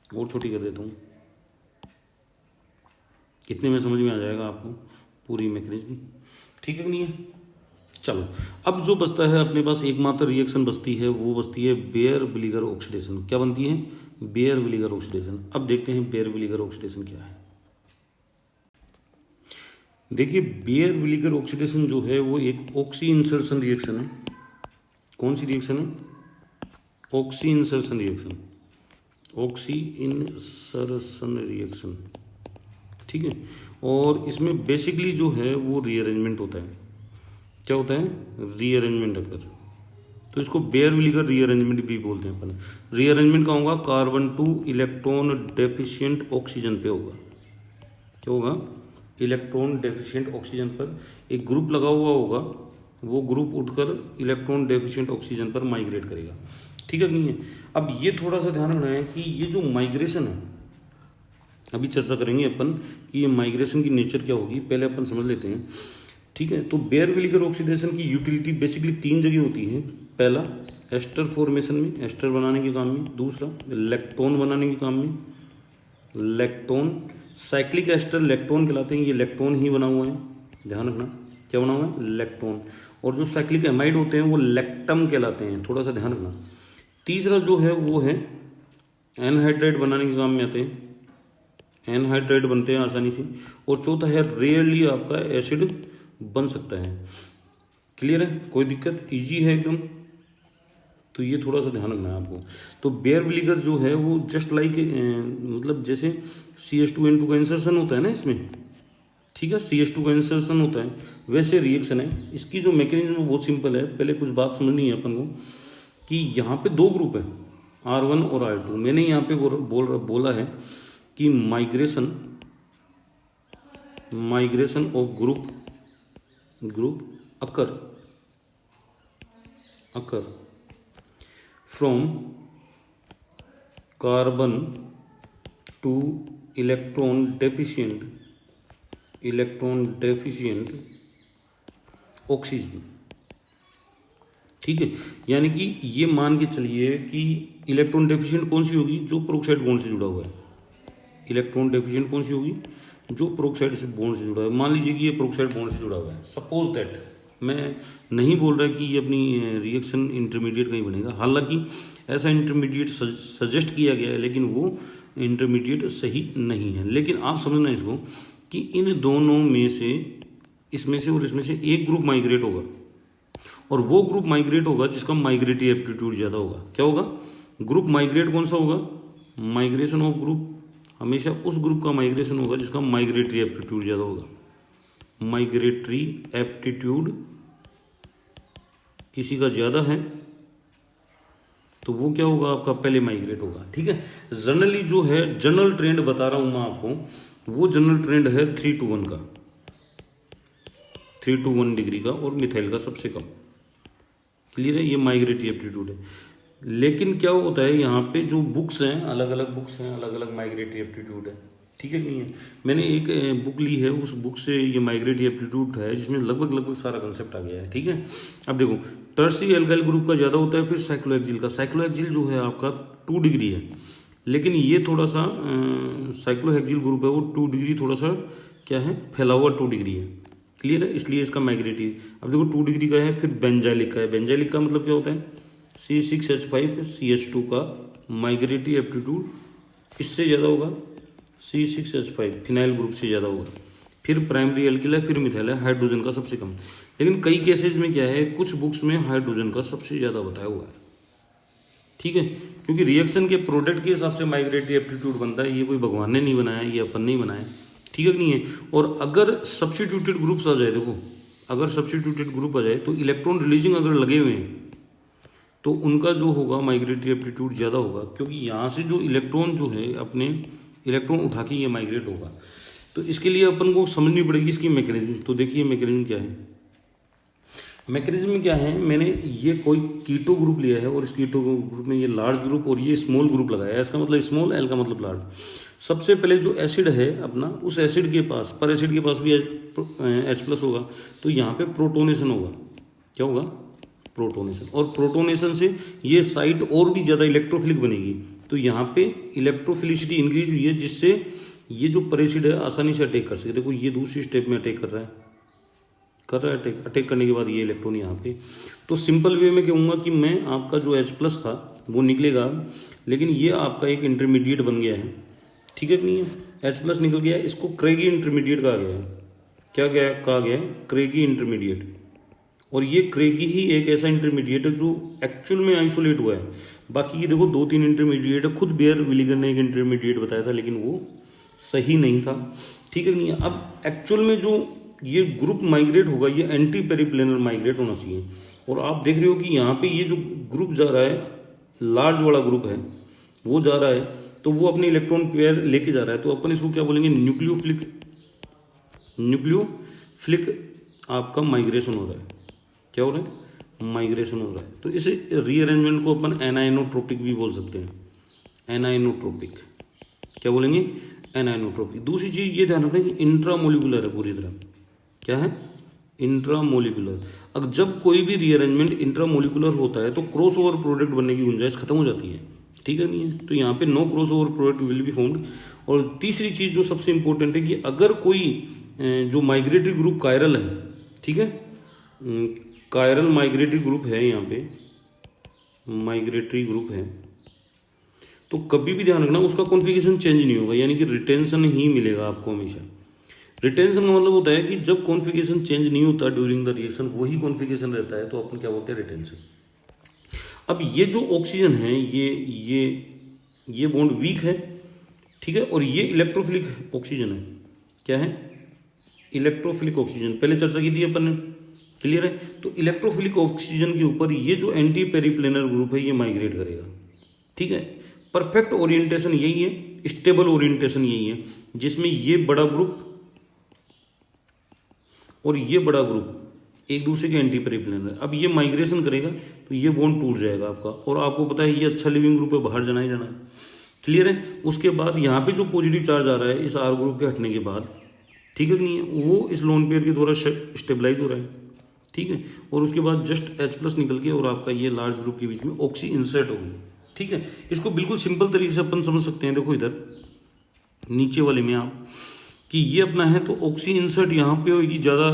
और छोटी कर देता हूँ, कितने में समझ में आ जाएगा आपको पूरी मैकेनिज्म, ठीक है कि नहीं है। चलो अब जो बचता है अपने पास एकमात्र रिएक्शन बचती है, वो बचती है बेयर विलीगर ऑक्सीडेशन। क्या बनती है, बेयर विलीगर ऑक्सीडेशन। अब देखते हैं बेयर विलीगर ऑक्सीडेशन क्या है। देखिए बेयर विलीगर ऑक्सीडेशन जो है वो एक ऑक्सी इंसर्शन रिएक्शन है। कौन सी रिएक्शन है, oxy insertion reaction, oxy insertion reaction, ठीक है। और इसमें बेसिकली जो है वो रीअरेंजमेंट होता है। क्या होता है, रीअरेंजमेंट अगर, तो इसको बेयर विलीगर रीअरेंजमेंट भी बोलते हैं अपन। रीअरेंजमेंट का होगा carbon two electron deficient oxygen पे होगा। क्या होगा, इलेक्ट्रॉन डेफिशिएंट ऑक्सीजन पर एक ग्रुप लगा हुआ होगा, वो ग्रुप उठकर इलेक्ट्रॉन डेफिशिएंट ऑक्सीजन पर माइग्रेट करेगा, ठीक है नहीं है। अब ये थोड़ा सा ध्यान रखना है कि ये जो माइग्रेशन है, अभी चर्चा करेंगे अपन कि ये माइग्रेशन की नेचर क्या होगी, पहले अपन समझ लेते हैं, ठीक है। तो बेयर विलीगर ऑक्सीडेशन की यूटिलिटी बेसिकली 3 जगह होती है। पहला एस्टर फॉर्मेशन में, एस्टर बनाने के काम में। दूसरा लेक्टोन बनाने के काम में, लेक्टोन, साइक्लिक एस्टर लेक्टोन कहलाते हैं, ये लेक्टोन ही बना हुआ है, ध्यान रखना क्या बना हुआ है, लेक्टोन। और जो साइक्लिक एमाइड होते हैं वो लेक्टम कहलाते हैं, थोड़ा सा ध्यान रखना। तीसरा जो है वो है एनहाइड्राइड बनाने के काम में आते हैं, एनहाइड्राइड बनते हैं आसानी से। और चौथा है रेयरली आपका एसिड बन सकता है, क्लियर है, कोई दिक्कत, इजी है एकदम। तो ये थोड़ा सा ध्यान रखना है आपको। तो बेयर विलीगर जो है वो जस्ट लाइक मतलब जैसे CH2N2 का इंसर्शन होता है ना इसमें, ठीक है, CH2 का इंसर्शन होता है, वैसे रिएक्शन है। इसकी जो मैकेनिज्म बहुत सिंपल है। पहले कुछ बात समझनी है अपन को कि यहाँ पे दो ग्रुप है, R1 और R2। मैंने यहाँ पे बोला है कि migration of group occur from carbon two electron deficient oxygen, ठीक है। यानी कि ये मान के चलिए कि इलेक्ट्रॉन डेफिशिएंट कौन सी होगी, जो पेरोक्साइड बॉन्ड से जुड़ा हुआ है। इलेक्ट्रॉन डेफिशिएंट कौन सी होगी, जो पेरोक्साइड से बॉन्ड से जुड़ा है। मान लीजिए कि ये पेरोक्साइड बॉन्ड से जुड़ा हुआ है, सपोज दैट। मैं नहीं बोल रहा कि ये अपनी रिएक्शन इंटरमीडिएट कहीं बनेगा, हालांकि ऐसा इंटरमीडिएट सजेस्ट किया गया है, लेकिन वो इंटरमीडिएट सही नहीं है। लेकिन आप समझना इसको कि इन दोनों में से, इसमें से और इसमें से एक ग्रुप माइग्रेट होगा, और वो ग्रुप माइग्रेट होगा जिसका माइग्रेटरी एप्टीट्यूड ज़्यादा होगा। क्या होगा, ग्रुप माइग्रेट कौन सा होगा, माइग्रेशन ऑफ ग्रुप हमेशा उस ग्रुप का माइग्रेशन होगा जिसका माइग्रेटरी एप्टीट्यूड ज़्यादा होगा। माइग्रेटरी एप्टीट्यूड किसी का ज़्यादा है तो वो क्या होगा, आपका पहले माइग्रेट होगा, ठीक है। जनरली जो है, जनरल ट्रेंड बता रहा हूं मैं आपको, वो जनरल ट्रेंड है 3 to 1 का, 3 to 1 डिग्री का, और मिथाइल का सबसे कम। क्लियर है, ये माइग्रेटरी एप्टीट्यूड है। लेकिन क्या होता है, यहाँ पे जो बुक्स हैं, अलग अलग बुक्स हैं, अलग अलग माइग्रेटरी एप्टीट्यूड है, ठीक है कि नहीं है। मैंने एक बुक ली है, उस बुक से ये माइग्रेटरी एप्टीट्यूड है, जिसमें लगभग सारा कंसेप्ट आ गया है, ठीक है। अब देखो, टर्शियरी एल्काइल ग्रुप का ज़्यादा होता है, फिर साइक्लोहेक्सिल का। साइक्लोहेक्सिल जो है आपका 2 डिग्री है, लेकिन ये थोड़ा सा साइक्लोहेक्सिल ग्रुप है वो 2 डिग्री थोड़ा सा क्या है, फैला हुआ 2 डिग्री है। क्लियर है, इसलिए इसका माइग्रेटरी। अब देखो 2 डिग्री का है, फिर बेंजाइलिक का है। बेंजाइलिक का मतलब क्या होता है, C6H5CH2 का माइग्रेटरी एप्टीट्यूड इससे ज़्यादा होगा, C6H5 फिनाइल ग्रुप से ज़्यादा होगा। फिर प्राइमरी एल्किल है, फिर मिथाइल है, हाइड्रोजन का सबसे कम। लेकिन कई केसेज में क्या है, कुछ बुक्स में हाइड्रोजन का सबसे ज़्यादा बताया हुआ है, ठीक है, क्योंकि रिएक्शन के प्रोडक्ट के हिसाब से माइग्रेटरी एप्टीट्यूड बनता है। ये कोई भगवान ने नहीं बनाया, ये अपन नहीं बनाया, ठीक है कि नहीं है। और अगर सब्स्टिट्यूटेड ग्रुप्स आ जाए, देखो अगर सब्स्टिट्यूटेड ग्रुप आ जाए तो इलेक्ट्रॉन रिलीजिंग अगर लगे हुए हैं तो उनका जो होगा माइग्रेटरी एप्टीट्यूड ज़्यादा होगा, क्योंकि यहाँ से जो इलेक्ट्रॉन जो है अपने इलेक्ट्रॉन उठा के ये माइग्रेट होगा। तो इसके लिए अपन को समझनी पड़ेगी इसकी मैकेनिज्म। तो देखिए मैकेनिज्म क्या है, मैकेनिज्म क्या है, मैंने ये कोई कीटो ग्रुप लिया है और इस कीटो ग्रुप में ये लार्ज ग्रुप और ये स्मॉल ग्रुप लगाया है। इसका मतलब स्मॉल, एल का मतलब लार्ज। सबसे पहले जो एसिड है अपना, उस एसिड के पास, पर एसिड के पास भी H+ होगा, तो यहाँ पे प्रोटोनेशन होगा। क्या होगा, प्रोटोनेशन। और प्रोटोनेशन से ये साइट और भी ज़्यादा इलेक्ट्रोफिलिक बनेगी, तो यहाँ पे इलेक्ट्रोफिलिसिटी इंक्रीज हुई है, जिससे ये जो पर एसिड है आसानी से अटैक कर सके। देखो ये दूसरी स्टेप में अटैक कर रहा है अटैक करने के बाद ये इलेक्ट्रॉन यहाँ पे। तो सिंपल वे में कहूँगा कि मैं आपका जो H+ था वो निकलेगा, लेकिन ये आपका एक इंटरमीडिएट बन गया है, ठीक है कि नहीं है। H+ निकल गया, इसको क्रेगी इंटरमीडिएट कहा गया है। क्या कहा गया है, क्रेगी इंटरमीडिएट। और ये क्रेगी ही एक ऐसा इंटरमीडिएट है जो एक्चुअल में आइसोलेट हुआ है। बाकी ये देखो 2-3 इंटरमीडिएट है, खुद बेयर विलीगर ने एक इंटरमीडिएट बताया था, लेकिन वो सही नहीं था, ठीक है नहीं है। अब एक्चुअल में जो ये ग्रुप माइग्रेट होगा, ये एंटी पेरिप्लेनर माइग्रेट होना चाहिए। और आप देख रहे हो कि यहाँ पे ये जो ग्रुप जा रहा है, लार्ज वाला ग्रुप है, वो जा रहा है, तो वो अपने इलेक्ट्रॉन पेयर लेके जा रहा है। तो अपन इसको क्या बोलेंगे, न्यूक्लियोफिलिक आपका माइग्रेशन हो रहा है। क्या हो रहा है, माइग्रेशन हो रहा है। तो इस रीअरेंजमेंट को अपन एनाइनोट्रोपिक भी बोल सकते हैं, एनाइनोट्रोपिक। क्या बोलेंगे, एनाइनोट्रोपिक। दूसरी चीज ये ध्यान रखना कि इंट्रामोलिकुलर है पूरी तरह। क्या है, इंट्रामोलिकुलर। अगर जब कोई भी रीअरेंजमेंट इंट्रामोलिकुलर होता है तो क्रॉस ओवर प्रोडक्ट बनने की गुंजाइश खत्म हो जाती है, ठीक है नहीं है। तो यहाँ पे no cross over product will be found. और तीसरी चीज जो सबसे इंपॉर्टेंट है कि अगर कोई जो माइग्रेटरी ग्रुप कायरल है, ठीक है, कायरल माइग्रेटरी ग्रुप है, यहाँ पे माइग्रेटरी ग्रुप है, तो कभी भी ध्यान रखना उसका कॉन्फ़िगरेशन चेंज नहीं होगा, यानी कि रिटेंशन ही मिलेगा आपको हमेशा। रिटेंशन का मतलब होता है कि जब कॉन्फ़िगरेशन चेंज नहीं होता ड्यूरिंग द रिएक्शन, वही कॉन्फ़िगरेशन रहता है, तो अपन क्या बोलते हैं, रिटेंशन। अब ये जो ऑक्सीजन है ये बॉन्ड वीक है, ठीक है, और ये इलेक्ट्रोफिलिक ऑक्सीजन है। क्या है? इलेक्ट्रोफिलिक ऑक्सीजन, पहले चर्चा की थी अपन ने, क्लियर है। तो इलेक्ट्रोफिलिक ऑक्सीजन के ऊपर ये जो एंटी पेरिप्लेनर ग्रुप है ये माइग्रेट करेगा, ठीक है। परफेक्ट ओरिएंटेशन यही है, स्टेबल ओरिएंटेशन यही है, जिसमें ये बड़ा ग्रुप और ये बड़ा ग्रुप एक दूसरे के एंटी पेरिप्लेनर है। अब ये माइग्रेशन करेगा तो ये बॉन्ड टूट जाएगा आपका, और आपको पता है ये अच्छा लिविंग ग्रुप है, बाहर जाना ही जाना है, क्लियर है। उसके बाद यहाँ पे जो पॉजिटिव चार्ज आ रहा है इस आर ग्रुप के हटने के बाद, ठीक है कि नहीं है, वो इस लोन पेयर के द्वारा स्टेबलाइज हो रहा है, ठीक है। और उसके बाद जस्ट H+ निकल के और आपका ये लार्ज ग्रुप के बीच में ऑक्सी इंसर्ट हो गई, ठीक है। इसको बिल्कुल सिंपल तरीके से अपन समझ सकते हैं। देखो इधर नीचे वाले में आप कि ये अपना है तो ऑक्सी इंसर्ट यहाँ पे होगी। ज़्यादा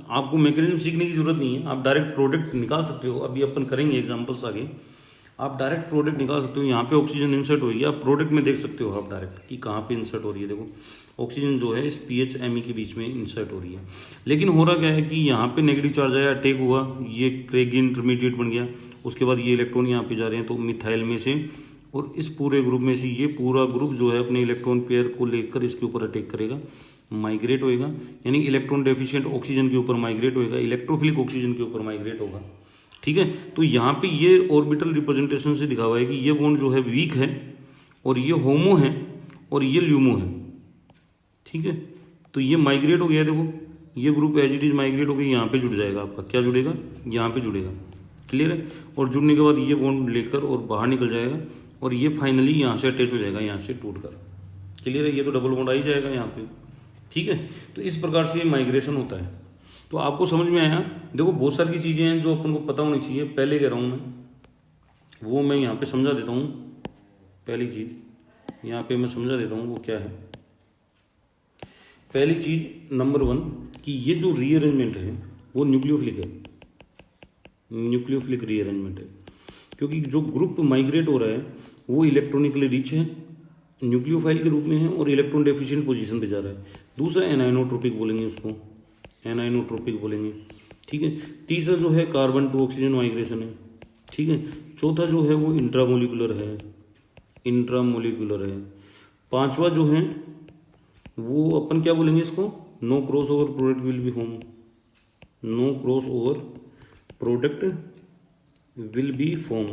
आपको मैकेनिज्म सीखने की जरूरत नहीं है, आप डायरेक्ट प्रोडक्ट निकाल सकते हो। अभी अपन करेंगे एग्जांपल्स आगे, आप डायरेक्ट प्रोडक्ट निकाल सकते हो। यहाँ पे ऑक्सीजन इंसर्ट होगी, आप प्रोडक्ट में देख सकते हो आप डायरेक्ट कि कहाँ पे इंसर्ट हो रही है। देखो ऑक्सीजन जो है इस PH ME के बीच में इंसर्ट हो रही है, लेकिन हो रहा क्या है कि यहाँ पे नेगेटिव चार्ज आया, अटैक हुआ, ये क्रेगी इंटरमीडिएट बन गया। उसके बाद ये इलेक्ट्रॉन यहाँ पे जा रहे हैं तो मिथाइल में से और इस पूरे ग्रुप में से ये पूरा ग्रुप जो है अपने इलेक्ट्रॉन पेयर को लेकर इसके ऊपर अटैक करेगा, माइग्रेट होएगा, यानी इलेक्ट्रॉन डेफिशिएंट ऑक्सीजन के ऊपर माइग्रेट होएगा, इलेक्ट्रोफिलिक ऑक्सीजन के ऊपर माइग्रेट होगा, ठीक है। तो यहाँ पे ये ऑर्बिटल रिप्रेजेंटेशन से दिखा हुआ है कि ये बॉन्ड जो है वीक है और ये होमो है और ये ल्यूमो है, ठीक है। तो ये माइग्रेट हो गया, देखो ये group as it is migrate हो गया, यहाँ पे जुड़ जाएगा आपका, क्या जुड़ेगा, यहाँ पे जुड़ेगा, क्लियर है। और जुड़ने के बाद ये बॉन्ड लेकर और बाहर निकल जाएगा और ये फाइनली यहाँ से अटैच हो जाएगा, यहाँ से टूट कर, क्लियर है। ये तो डबल बॉन्ड आ ही जाएगा यहाँ पे, ठीक है। तो इस प्रकार से माइग्रेशन होता है। तो आपको समझ में आया। देखो बहुत सारी चीज़ें हैं जो अपन को पता होनी चाहिए, पहले कह रहा हूँ मैं, वो मैं यहाँ पे समझा देता हूँ। पहली चीज़ यहाँ पे मैं समझा देता हूँ वो क्या है। पहली चीज़ नंबर 1 कि ये जो रीअरेंजमेंट है वो न्यूक्लियोफिलिक है, न्यूक्लियोफिलिक रीअरेंजमेंट है, क्योंकि जो ग्रुप माइग्रेट हो रहा है वो इलेक्ट्रॉनिकली रिच है, न्यूक्लियोफाइल के रूप में है और इलेक्ट्रॉन डेफिशिएंट पोजीशन पे जा रहा है। दूसरा एनाइनोट्रोपिक बोलेंगे उसको, एनाइनोट्रोपिक बोलेंगे, ठीक है। तीसरा जो है कार्बन टू ऑक्सीजन माइग्रेशन है, ठीक है। चौथा जो है वो इंट्रामोलिकुलर है, इंट्रामोलिकुलर है। पांचवा जो है वो अपन क्या बोलेंगे इसको, no cross over product will be form, no cross over product will be form,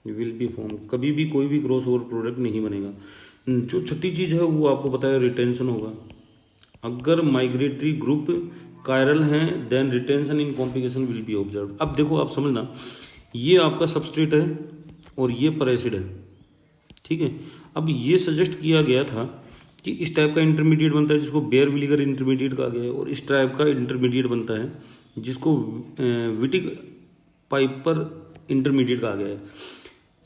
will be form, कभी भी कोई भी क्रॉस ओवर प्रोडक्ट नहीं बनेगा। जो छठी चीज है वो आपको पता है रिटेंशन होगा। अगर माइग्रेटरी ग्रुप कायरल हैं then retention in complication will be observe. अब देखो आप समझना, ये आपका सबस्ट्रेट है और ये पैरासिड है, ठीक है। अब ये सजेस्ट किया गया था कि इस टाइप का इंटरमीडिएट बनता है जिसको बेयर विलीगर इंटरमीडिएट कहा गया है, और इस टाइप का इंटरमीडिएट बनता है जिसको विटिक पाइपर इंटरमीडिएट कहा गया है।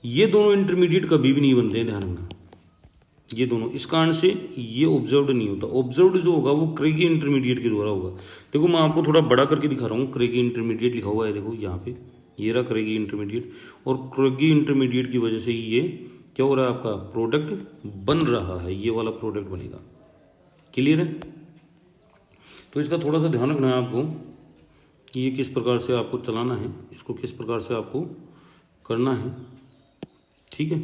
ये दोनों इंटरमीडिएट कभी भी नहीं बनते हैं, ध्यान रखना, ये दोनों। इस कारण से ये ऑब्जर्व्ड नहीं होता। ऑब्जर्व्ड जो होगा वो क्रेगी इंटरमीडिएट के द्वारा होगा। देखो मैं आपको थोड़ा बड़ा करके दिखा रहा हूँ, क्रेगी इंटरमीडिएट लिखा हुआ है, देखो यहाँ पे ये रहा क्रेगी इंटरमीडिएट, और क्रेगी इंटरमीडिएट की वजह से ये क्या हो रहा है, आपका प्रोडक्ट बन रहा है, ये वाला प्रोडक्ट बनेगा, क्लियर है। तो इसका थोड़ा सा ध्यान रखना है आपको कि ये किस प्रकार से आपको चलाना है, इसको किस प्रकार से आपको करना है, ठीक है।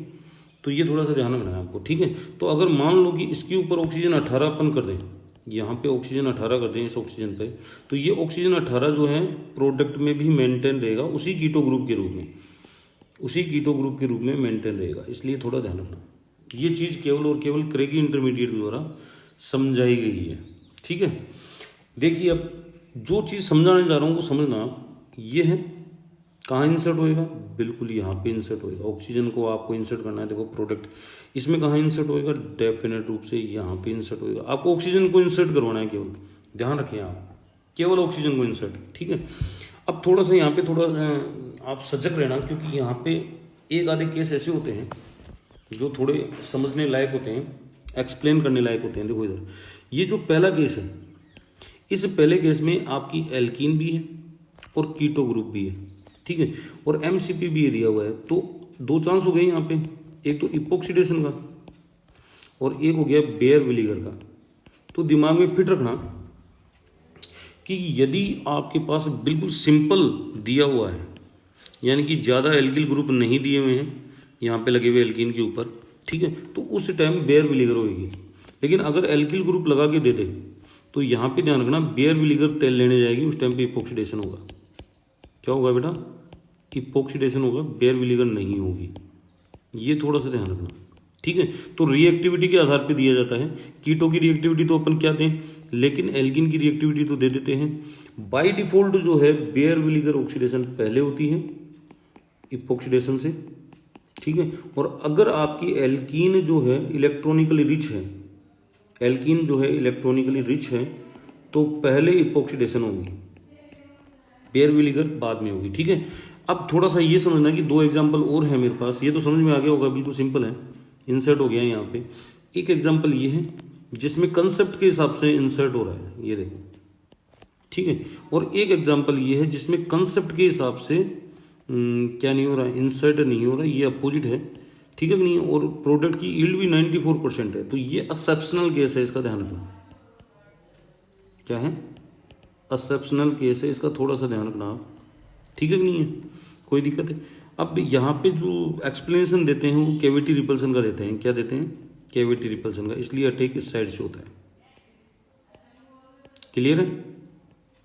तो ये थोड़ा सा ध्यान रखना है आपको, ठीक है। तो अगर मान लो कि इसके ऊपर ऑक्सीजन 18 अपन कर दें, यहाँ पे ऑक्सीजन 18 कर दें इस ऑक्सीजन पे, तो ये ऑक्सीजन 18 जो है प्रोडक्ट में भी मेंटेन रहेगा, उसी कीटो ग्रुप के रूप में, उसी कीटो ग्रुप के रूप में मेंटेन रहेगा। इसलिए थोड़ा ध्यान रखना, ये चीज़ केवल और केवल क्रेगी इंटरमीडिएट के द्वारा समझाई गई है, ठीक है। देखिए अब जो चीज़ समझाने जा रहा हूँ वो समझना आप, ये है कहाँ इंसर्ट होएगा, बिल्कुल यहाँ पे इंसर्ट होएगा। ऑक्सीजन को आपको इंसर्ट करना है, देखो प्रोडक्ट इसमें कहाँ इंसर्ट होएगा, डेफिनेट रूप से यहाँ पे इंसर्ट होएगा। आपको ऑक्सीजन को इंसर्ट करवाना है, केवल ध्यान रखें आप, केवल ऑक्सीजन को इंसर्ट, ठीक है। अब थोड़ा सा यहाँ पे थोड़ा आप सजग रहना, क्योंकि यहाँ पे एक आधे केस ऐसे होते हैं जो थोड़े समझने लायक होते हैं, एक्सप्लेन करने लायक होते हैं। देखो इधर ये जो पहला केस है, इस पहले केस में आपकी एल्कीन भी है और कीटो ग्रुप भी है, ठीक है, और MCP भी दिया हुआ है। तो दो चांस हो गए यहाँ पे, एक तो इपोक्सीडेशन का और एक हो गया बेयर विलीगर का। तो दिमाग में फिट रखना कि यदि आपके पास बिल्कुल सिंपल दिया हुआ है, यानी कि ज़्यादा एल्किल ग्रुप नहीं दिए हुए हैं यहाँ पे लगे हुए एल्कीन के ऊपर, ठीक है, तो उस टाइम बेयर विलीगर होगी। लेकिन अगर एल्किल ग्रुप लगा के दे दे तो यहाँ पे ध्यान रखना, बेयर विलीगर तेल लेने जाएगी, उस टाइम पे इपोक्सीडेशन होगा। क्या होगा बेटा? इपोक्सीडेशन होगा, बेयर विलीगर नहीं होगी। ये थोड़ा सा ध्यान रखना, ठीक है। तो रिएक्टिविटी के आधार पे दिया जाता है। कीटो की रिएक्टिविटी तो अपन क्या दें, लेकिन एल्किन की रिएक्टिविटी तो दे देते हैं। बाय डिफॉल्ट जो है बेयर विलीगर ऑक्सीडेशन पहले होती है इपोक्सीडेशन से, ठीक है। और अगर आपकी एल्कीन जो है इलेक्ट्रॉनिकली रिच है, एल्कीन जो है इलेक्ट्रॉनिकली रिच है, तो पहले इपोक्सीडेशन होगी, बेयर विलीगर बाद में होगी, ठीक है। अब थोड़ा सा ये समझना कि दो एग्जाम्पल और है मेरे पास, ये तो समझ में आ गया होगा, बिल्कुल सिंपल है, इंसर्ट हो गया है यहाँ पे। एक एग्जाम्पल ये है जिसमें कंसेप्ट के हिसाब से इंसर्ट हो रहा है, ये देखो, ठीक है। और एक एग्जाम्पल ये है जिसमें कंसेप्ट के हिसाब से क्या नहीं हो रहा है, इंसर्ट नहीं हो रहा है, ये अपोजिट है, ठीक है कि नहीं। और प्रोडक्ट की यील्ड भी 94% है, तो ये एक्सेप्शनल केस है, इसका ध्यान रखना। क्या है? एक्सेप्शनल केस है, इसका थोड़ा सा ध्यान रखना आप, ठीक है कि नहीं है, कोई दिक्कत है। अब यहाँ पे जो एक्सप्लेनेशन देते हैं वो कैविटी रिपल्सन का देते हैं। क्या देते हैं? कैविटी रिपल्सन का, इसलिए अटैक इस साइड से होता है। क्लियर है?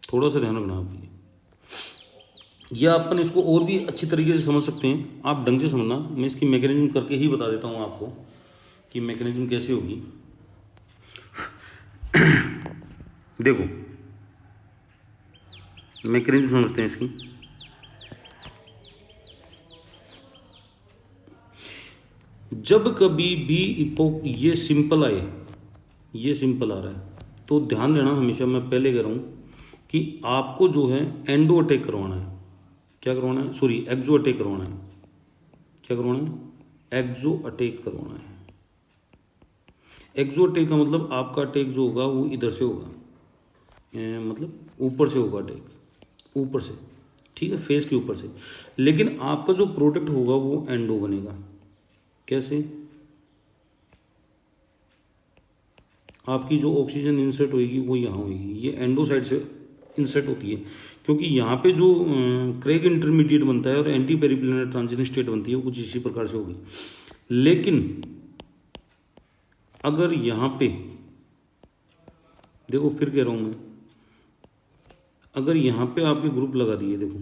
थोड़ा सा ध्यान रखना आप, या अपन इसको और भी अच्छी तरीके से समझ सकते हैं, आप ढंग से समझना, मैं इसकी मैकेनिज्म करके ही बता देता हूँ आपको कि मैकेनिज्म कैसे होगी। देखो मैकेनिज्म समझते हैं इसकी। जब कभी भी ये सिंपल आए, ये सिंपल आ रहा है, तो ध्यान देना हमेशा, मैं पहले कह रहा हूं कि आपको जो है एंडो अटैक करवाना है। क्या करवाना है? सॉरी, एक्सो अटैक करवाना है। क्या करवाना है? एक्सो अटैक करवाना है। एक्सो अटैक का मतलब आपका अटैक जो होगा वो इधर से होगा, मतलब ऊपर से होगा अटैक, ऊपर से, ठीक है, फेस के ऊपर से। लेकिन आपका जो प्रोडक्ट होगा वो एंडो बनेगा। कैसे? आपकी जो ऑक्सीजन इंसर्ट होगी वो यहाँ होगी, ये एंडो साइड से इंसर्ट होती है, क्योंकि यहाँ पे जो क्रेग इंटरमीडिएट बनता है और एंटी पेरिप्लेनर ट्रांजिशन स्टेट बनती है वो कुछ इसी प्रकार से होगी। लेकिन अगर यहाँ पे देखो, फिर कह रहा हूं मैं, अगर यहाँ पे आपके ग्रुप लगा दिए, देखो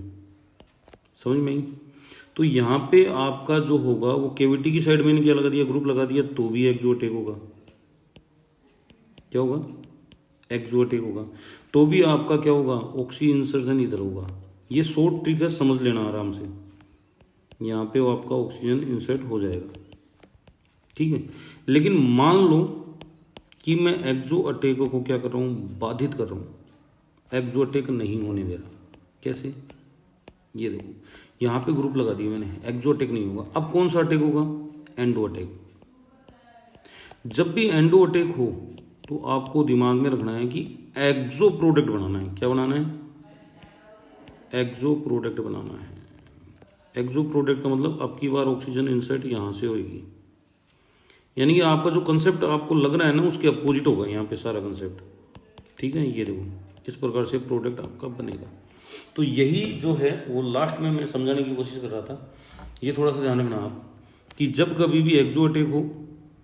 समझ में आई, तो यहाँ पे आपका जो होगा वो कैविटी की साइड में क्या लगा दिया, ग्रुप लगा दिया, तो भी एक्सो अटैक होगा। क्या होगा? एक्सो अटैक होगा। तो भी आपका क्या होगा, ऑक्सी इंसर्शन इधर होगा। ये शॉर्ट ट्रिक है, समझ लेना आराम से। यहाँ पे वो आपका ऑक्सीजन इंसर्ट हो जाएगा, ठीक है। लेकिन मान लो कि मैं एक्सो अटैक को क्या कर रहा हूँ, बाधित कर रहा हूँ, एक्सो अटैक नहीं होने दे रहा। कैसे? ये देखो, यहाँ पे ग्रुप लगा दिया मैंने, एक्सो अटैक नहीं होगा। अब कौन सा अटैक होगा? Endo attack. जब भी एंडो अटैक हो तो आपको दिमाग में रखना है कि एक्सो प्रोडक्ट बनाना है। क्या बनाना है? एक्सो प्रोडक्ट बनाना है। एक्सो प्रोडक्ट का मतलब अब की बार ऑक्सीजन इंसर्ट यहाँ से होगी, यानी कि आपका जो कंसेप्ट आपको लग रहा है ना उसके अपोजिट होगा यहाँ पे सारा कंसेप्ट, ठीक है। ये देखो, इस प्रकार से प्रोडक्ट आपका बनेगा। तो यही जो है वो लास्ट में मैं समझाने की कोशिश कर रहा था। ये थोड़ा सा ध्यान रखना आप कि जब कभी भी एक्सो अटैक हो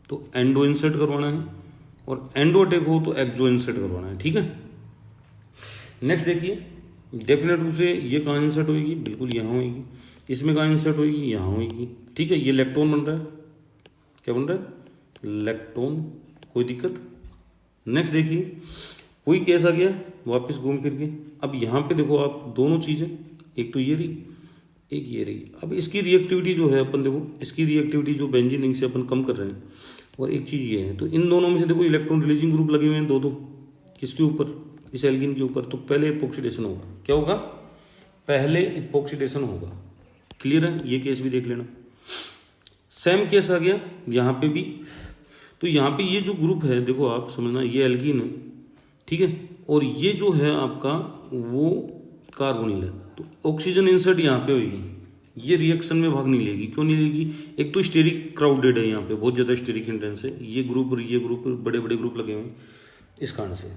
तो एंडो इंसर्ट करवाना है, और एंडो अटैक हो तो एक्सो इंसर्ट करवाना है, ठीक है। नेक्स्ट देखिए, डेफिनेट रूप से ये कहाँ इंसर्ट होगी, बिल्कुल यहाँ होगी। इसमें कहाँ इंसर्ट होगी, यहाँ होगी, ठीक है। ये लैक्टोन बन रहा है, क्या बन रहा है? लैक्टोन, कोई दिक्कत? नेक्स्ट देखिए, वही केस आ गया वापस घूम फिर के। अब यहाँ पे देखो आप, दोनों चीजें, एक तो ये रही, एक ये रही। अब इसकी रिएक्टिविटी जो है, अपन देखो इसकी रिएक्टिविटी जो बेंजीन रिंग से अपन कम कर रहे हैं, और एक चीज ये है, तो इन दोनों में से देखो इलेक्ट्रॉन रिलीजिंग ग्रुप लगे हुए हैं, दो दो, किसके ऊपर? इस एल्कीन के ऊपर। तो पहले इपोक्सीडेशन होगा। क्या होगा? पहले इपोक्सीडेशन होगा। क्लियर है? ये केस भी देख लेना। सेम केस आ गया यहाँ पे भी। तो यहाँ पे ये जो ग्रुप है, देखो आप समझना, ये एल्कीन है, ठीक है, और ये जो है आपका वो कार्बोनिल है। तो ऑक्सीजन इंसर्ट यहाँ पे होगी, ये रिएक्शन में भाग नहीं लेगी। क्यों नहीं लेगी? एक तो स्टेरिक क्राउडेड है, यहाँ पे बहुत ज्यादा स्टेरिक इंटेंस है, ये ग्रुप बड़े बड़े ग्रुप लगे हुए हैं, इस कारण से,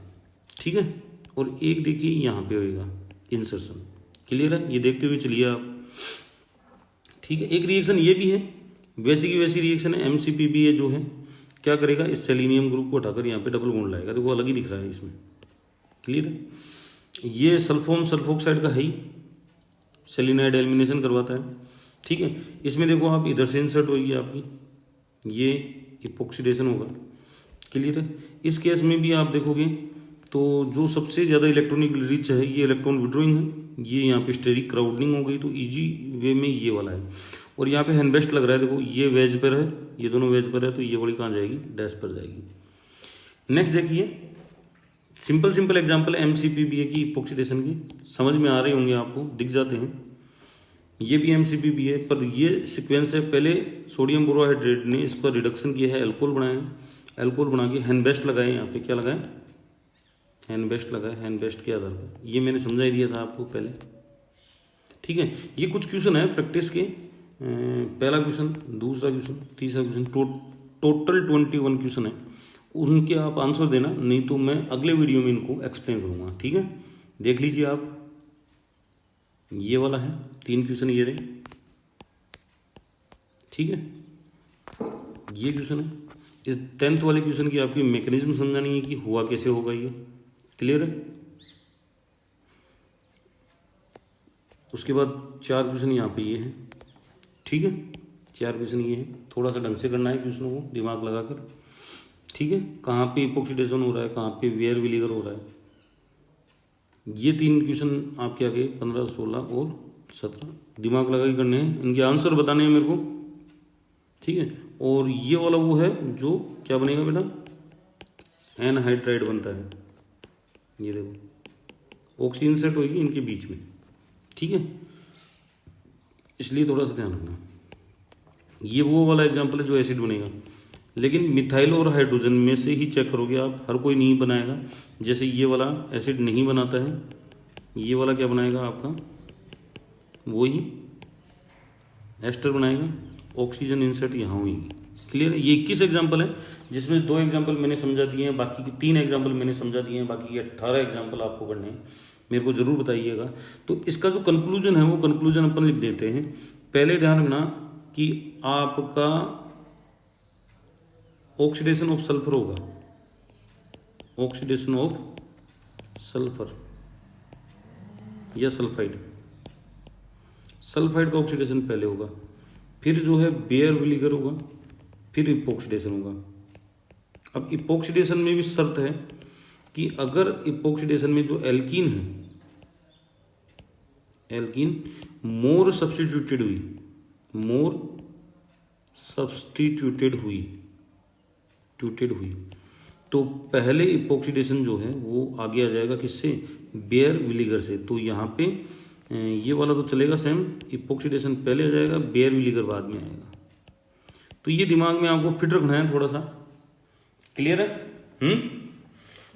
ठीक है। और एक देखिए यहाँ पे होएगा इंसर्शन, क्लियर है, ये देखते हुए चलिए आप, ठीक है। एक रिएक्शन ये भी है, वैसी की वैसी रिएक्शन है, MCPBA जो है क्या करेगा, इस सेलेनियम ग्रुप को हटाकर यहाँ पे डबल बॉन्ड लाएगा, देखो अलग ही दिख रहा है इसमें, क्लियर है। ये सल्फोन सल्फोक्साइड का है ही, सेलिनाइड एलिमिनेशन करवाता है, ठीक है। इसमें देखो आप इधर से इंसर्ट होगी आपकी, ये इपोक्सीडेशन होगा, क्लियर है। इस केस में भी आप देखोगे तो जो सबसे ज़्यादा इलेक्ट्रॉनिक रिच है ये इलेक्ट्रॉन विड्रॉइंग है, ये यहाँ पे स्टेरिक क्राउडनिंग हो गई, तो इजी वे में ये वाला है। और यहाँ पे हैंडबेस्ट लग रहा है, देखो ये वेज पर है, ये दोनों वेज पर है, तो ये वाली कहाँ जाएगी, डैश पर जाएगी। नेक्स्ट देखिए, सिंपल एग्जांपल MCPBA की इपोक्सीडेशन की, समझ में आ रहे होंगे आपको, दिख जाते हैं। ये भी MCPBA, पर ये सीक्वेंस है, पहले सोडियम बोरोहाइड्रेट ने इसका रिडक्शन किया है, एल्कोहल बनाए, एल्कोहल बना के हैंडबेस्ट लगाए, यहाँ पे क्या लगाए, हैंडबेस्ट लगाए, हैंडबेस्ट के आधार पर, ये मैंने समझा ही दिया था आपको पहले, ठीक है। ये कुछ क्वेश्चन है प्रैक्टिस के, पहला क्वेश्चन, दूसरा क्वेश्चन, तीसरा क्वेश्चन, टोटल 21 क्वेश्चन है, उनके आप आंसर देना, नहीं तो मैं अगले वीडियो में इनको एक्सप्लेन करूंगा, ठीक है। देख लीजिए आप, ये वाला है, 3 क्वेश्चन ये रहे, ठीक है। ये क्वेश्चन है, इस 10th वाले क्वेश्चन की आपकी मैकेनिज्म समझानी है कि हुआ कैसे होगा, ये क्लियर है। उसके बाद 4 क्वेश्चन यहाँ पे ये है, ठीक है, 4 क्वेश्चन ये है, थोड़ा सा ढंग से करना है क्वेश्चनों को दिमाग लगाकर, ठीक है। कहाँ पे इपोक्सीडेशन हो रहा है, कहाँ पे वेयर विलीगर हो रहा है, ये 3 क्वेश्चन आपके आगे 15, 16 और 17 दिमाग लगा के करने हैं, इनके आंसर बताने हैं मेरे को, ठीक है। और ये वाला वो है जो क्या बनेगा बेटा, एनहाइड्राइड बनता है, ये देखो ऑक्सीजन सेट होगी इनके बीच में, ठीक है, इसलिए थोड़ा सा ध्यान रखना। ये वो वाला एग्जांपल है जो एसिड बनेगा, लेकिन मिथाइल और हाइड्रोजन में से ही चेक करोगे आप, हर कोई नहीं बनाएगा। जैसे ये वाला एसिड नहीं बनाता है, ये वाला क्या बनाएगा आपका, वो ही एस्टर बनाएगा, ऑक्सीजन इंसर्ट यहाँ हुई, क्लियर है। ये 21 एग्जाम्पल है, जिसमें 2 एग्जाम्पल मैंने समझा दिए हैं, बाकी के 3 एग्जाम्पल मैंने समझा दिए हैं, बाकी के 18 एग्जाम्पल आपको करने हैं, मेरे को जरूर बताइएगा। तो इसका जो कंक्लूजन है वो कंक्लूजन अपन लिख देते हैं। पहले ध्यान रखना कि आपका ऑक्सीडेशन ऑफ सल्फर होगा, ऑक्सीडेशन ऑफ सल्फर या सल्फाइड, सल्फाइड का ऑक्सीडेशन पहले होगा, फिर जो है बेयर विलीगर होगा, फिर इपोक्सीडेशन होगा। अब इपोक्सीडेशन में भी शर्त है कि अगर इपोक्सीडेशन में जो एल्कीन है, एल्कीन मोर सब्स्टिट्यूटेड हुई, मोर सब्स्टिट्यूटेड हुई, तो पहले इपोक्सीडेशन जो है वो आगे आ जाएगा किससे, बेयर विलीगर से। तो यहाँ पे ये वाला तो चलेगा सेम, इपोक्सीडेशन पहले आ जाएगा, बेयर विलीगर बाद में आएगा। तो ये दिमाग में आपको फिट रखना है थोड़ा सा, क्लियर है।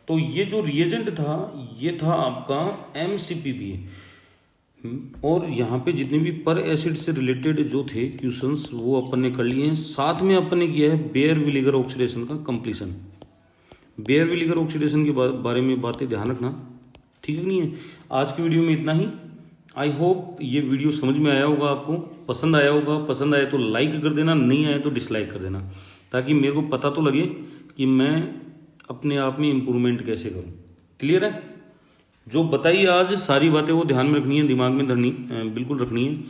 तो ये जो रिएजेंट था ये था आपका MCPBA, और यहाँ पे जितने भी पर एसिड से रिलेटेड जो थे क्वेश्चंस वो अपन ने कर लिए हैं। साथ में अपन ने किया है बेयर विलीगर ऑक्सीडेशन का कंप्लीशन। बेयर विलीगर ऑक्सीडेशन के बारे में बातें ध्यान रखना, ठीक है नहीं है। आज की वीडियो में इतना ही। आई होप ये वीडियो समझ में आया होगा, आपको पसंद आया होगा। पसंद आए तो लाइक कर देना, नहीं आए तो डिसलाइक कर देना, ताकि मेरे को पता तो लगे कि मैं अपने आप में इम्प्रूवमेंट कैसे करूँ। क्लियर है। जो बताइए आज सारी बातें वो ध्यान में रखनी है, दिमाग में धरनी बिल्कुल रखनी है।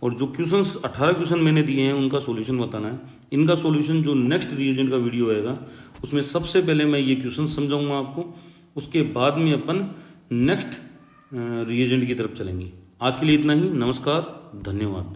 और जो क्वेश्चंस 18 क्वेश्चन मैंने दिए हैं उनका सॉल्यूशन बताना है। इनका सॉल्यूशन जो नेक्स्ट रिएजेंट का वीडियो आएगा उसमें सबसे पहले मैं ये क्वेश्चन समझाऊंगा आपको, उसके बाद में अपन नेक्स्ट रिएजेंट की तरफ चलेंगे। आज के लिए इतना ही। नमस्कार, धन्यवाद।